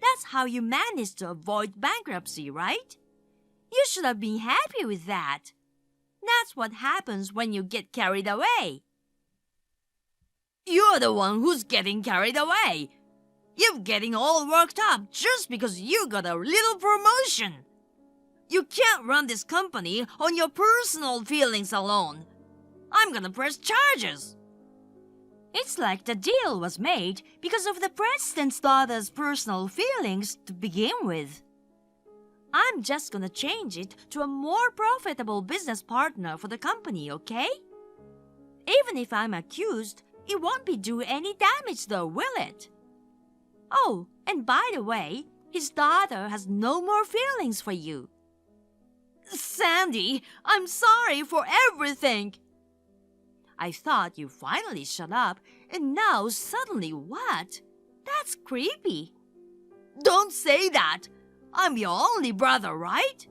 That's how you managed to avoid bankruptcy, right? You should have been happy with that. That's what happens when you get carried away. You're the one who's getting carried away. You're getting all worked up just because you got a little promotion. You can't run this company on your personal feelings alone. I'm gonna press charges. It's like the deal was made because of the president's daughter's personal feelings to begin with. I'm just gonna change it to a more profitable business partner for the company, okay? Even if I'm accused, it won't be do any damage though, will it? Oh, and by the way, his daughter has no more feelings for you. Sandy, I'm sorry for everything. I thought you finally shut up, and now suddenly what? That's creepy. Don't say that. I'm your only brother, right?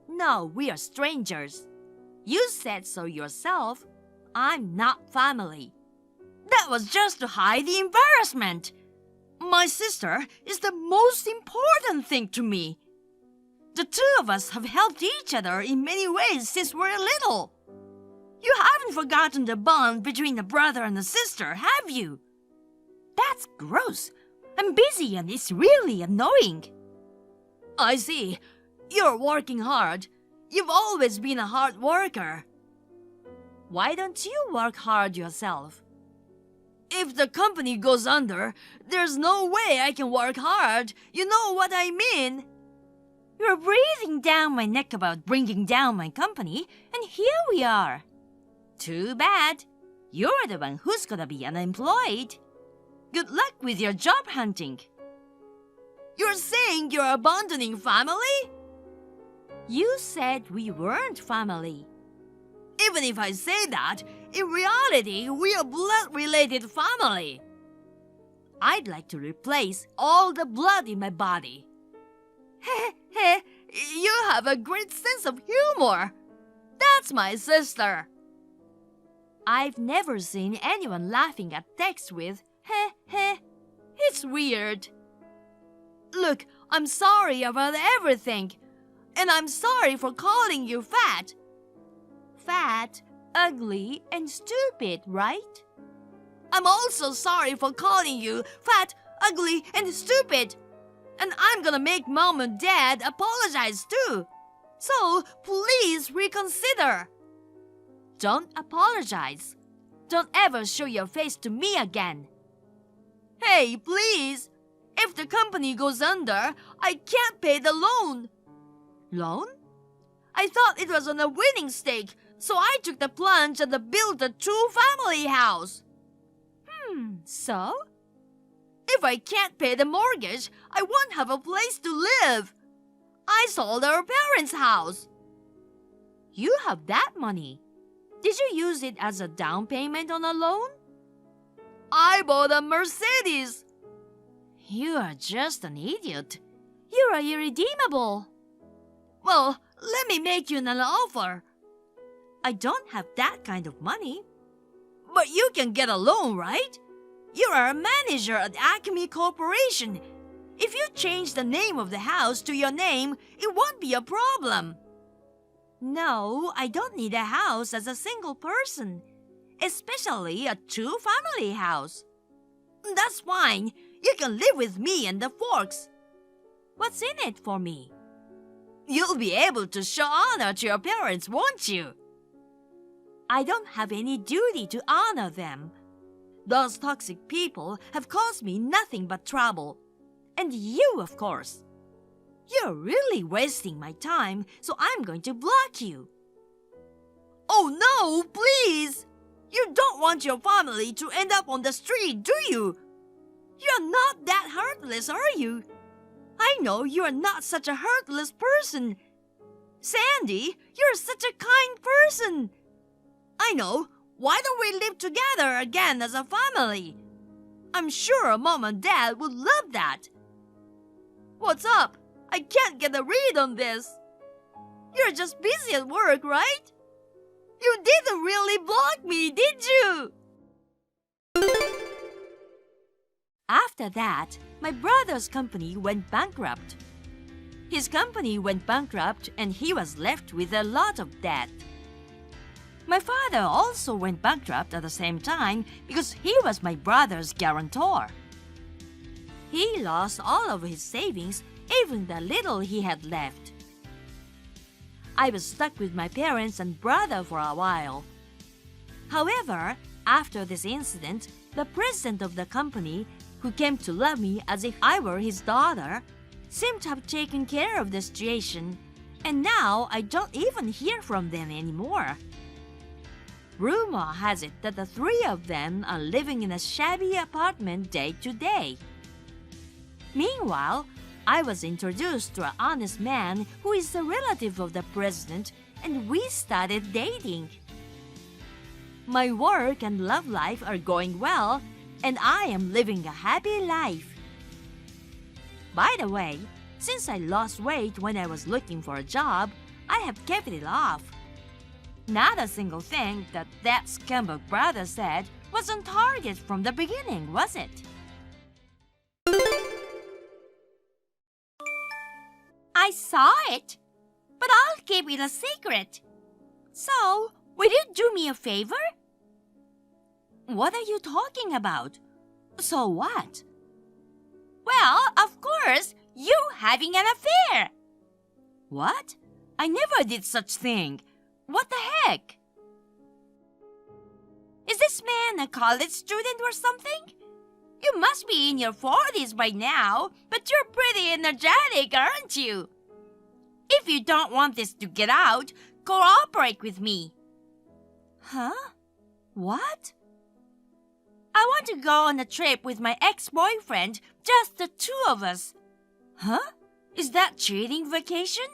No, we are strangers. You said so yourself. I'm not family. That was just to hide the embarrassment. My sister is the most important thing to me. The two of us have helped each other in many ways since we're little. You haven't forgotten the bond between a brother and a sister, have you? That's gross. I'm busy and it's really annoying. I see. You're working hard. You've always been a hard worker. Why don't you work hard yourself? If the company goes under, there's no way I can work hard. You know what I mean? You're breathing down my neck about bringing down my company, and here we are. Too bad. You're the one who's gonna be unemployed. Good luck with your job hunting. You're saying you're abandoning family? You said we weren't family. Even if I say that, in reality, we're a blood-related family. I'd like to replace all the blood in my body. Heh, you have a great sense of humor. That's my sister. I've never seen anyone laughing at text with heh. It's weird. Look, I'm sorry about everything. And I'm sorry for calling you fat. Fat, ugly, and stupid, right? I'm also sorry for calling you fat, ugly, and stupid. And I'm gonna make Mom and Dad apologize too. So please reconsider. Don't apologize. Don't ever show your face to me again. Hey, please! If the company goes under, I can't pay the loan. Loan? I thought it was on a winning stake, so I took the plunge and built a two-family house. So? If I can't pay the mortgage, I won't have a place to live. I sold our parents' house. You have that money. Did you use it as a down payment on a loan? I bought a Mercedes. You are just an idiot. You are irredeemable. Well, let me make you an offer. I don't have that kind of money. But you can get a loan, right? You are a manager at Acme Corporation. If you change the name of the house to your name, it won't be a problem. No, I don't need a house as a single person, especially a two-family house. That's fine. You can live with me and the Forks. What's in it for me? You'll be able to show honor to your parents, won't you? I don't have any duty to honor them. Those toxic people have caused me nothing but trouble. And you, of course. You're really wasting my time, so I'm going to block you. Oh no, please! You don't want your family to end up on the street, do you? You're not that heartless, are you? I know you're not such a heartless person. Sandy, you're such a kind person. I know. Why don't we live together again as a family? I'm sure Mom and Dad would love that. What's up? I can't get a read on this. You're just busy at work, right? You didn't really block me, did you? After that, my brother's company went bankrupt. His company went bankrupt and he was left with a lot of debt. My father also went bankrupt at the same time because he was my brother's guarantor. He lost all of his savings, even the little he had left. I was stuck with my parents and brother for a while. However, after this incident, the president of the company, who came to love me as if I were his daughter, seemed to have taken care of the situation, and now I don't even hear from them anymore. Rumor has it that the three of them are living in a shabby apartment day to day. Meanwhile, I was introduced to an honest man who is a relative of the president, and we started dating. My work and love life are going well, and I am living a happy life. By the way, since I lost weight when I was looking for a job, I have kept it off. Not a single thing that scumbag brother said was on target from the beginning, was it? I saw it, but I'll keep it a secret. So, will you do me a favor? What are you talking about? So what? Well, of course, you having an affair. What? I never did such thing. What the heck? Is this man a college student or something? You must be in your 40s by now, but you're pretty energetic, aren't you? If you don't want this to get out, cooperate with me. Huh? What? I want to go on a trip with my ex-boyfriend, just the two of us. Huh? Is that cheating vacation?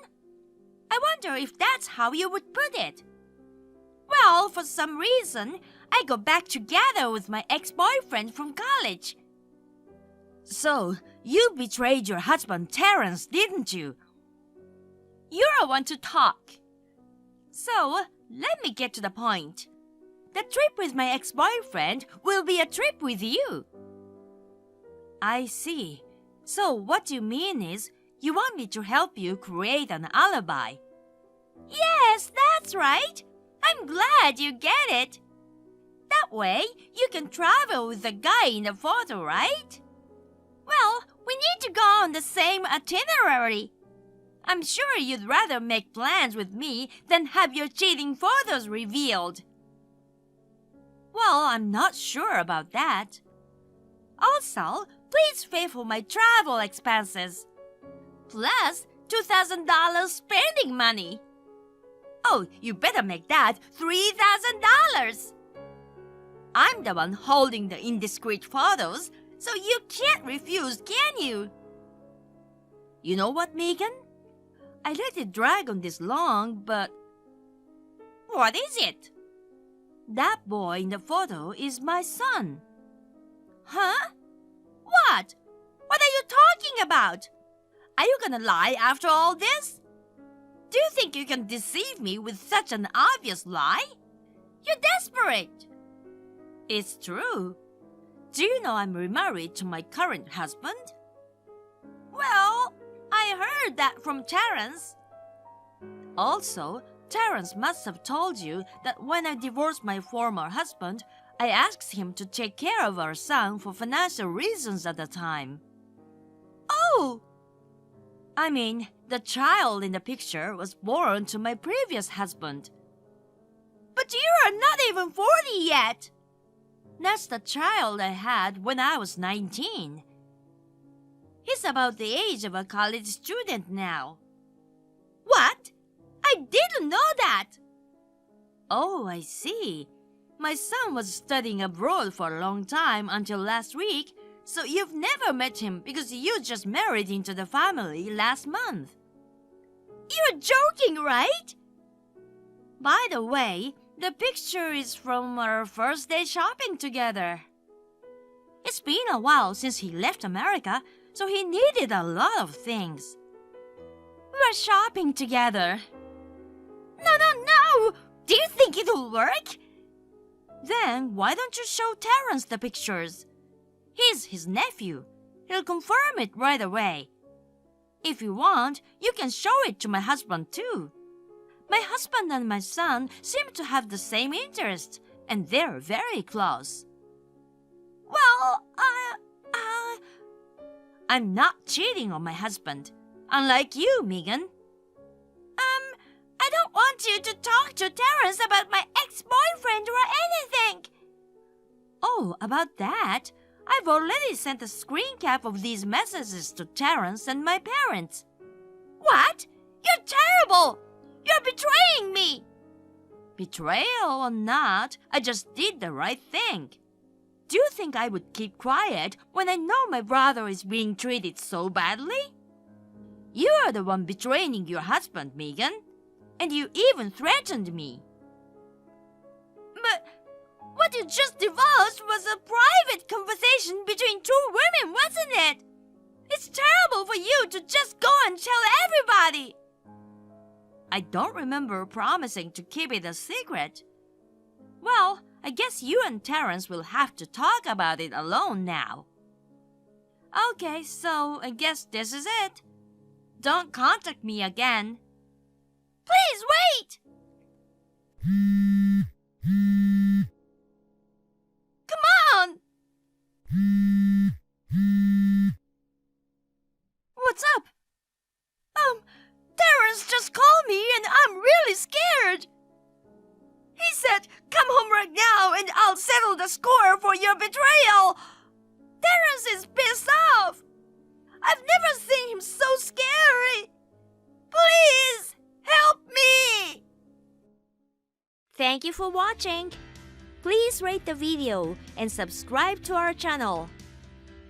I wonder if that's how you would put it. Well, for some reason, I got back together with my ex-boyfriend from college. So, you betrayed your husband Terrence, didn't you? You're a one to talk. So, let me get to the point. The trip with my ex-boyfriend will be a trip with you. I see. So what you mean is, you want me to help you create an alibi. Yes, that's right. I'm glad you get it. That way, you can travel with the guy in the photo, right? Well, we need to go on the same itinerary. I'm sure you'd rather make plans with me than have your cheating photos revealed. Well, I'm not sure about that. Also, please pay for my travel expenses. Plus $2,000 spending money. Oh, you better make that $3,000. I'm the one holding the indiscreet photos, so you can't refuse, can you? You know what, Megan? I let it drag on this long, but... What is it? That boy in the photo is my son. Huh? What? What are you talking about? Are you gonna lie after all this? Do you think you can deceive me with such an obvious lie? You're desperate. It's true. Do you know I'm remarried to my current husband? Well, I heard that from Terence. Also, Terence must have told you that when I divorced my former husband, I asked him to take care of our son for financial reasons at the time. Oh! I mean, the child in the picture was born to my previous husband. But you are not even 40 yet! That's the child I had when I was 19. He's about the age of a college student now. What? I didn't know that! Oh, I see. My son was studying abroad for a long time until last week, so you've never met him because you just married into the family last month. You're joking, right? By the way, the picture is from our first day shopping together. It's been a while since he left America, so he needed a lot of things. We're shopping together. No! Do you think it'll work? Then why don't you show Terence the pictures? He's his nephew. He'll confirm it right away. If you want, you can show it to my husband too. My husband and my son seem to have the same interests, and they're very close. Well, I'm not cheating on my husband, unlike you, Megan. I don't want you to talk to Terence about my ex-boyfriend or anything. Oh, about that, I've already sent a screen cap of these messages to Terence and my parents. What? You're terrible! You're betraying me! Betrayal or not, I just did the right thing. Do you think I would keep quiet when I know my brother is being treated so badly? You are the one betraying your husband, Megan. And you even threatened me. But what you just divulged was a private conversation between two women, wasn't it? It's terrible for you to just go and tell everybody. I don't remember promising to keep it a secret. Well, I guess you and Terence will have to talk about it alone now. Okay, so I guess this is it. Don't contact me again. Please wait! Come on! What's up? Terence just called me and I'm really scared. He said, come home right now and I'll settle the score for your betrayal. Terence is pissed off. I've never seen him so scary. Please! Help me! Thank you for watching. Please rate the video and subscribe to our channel.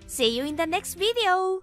See you in the next video.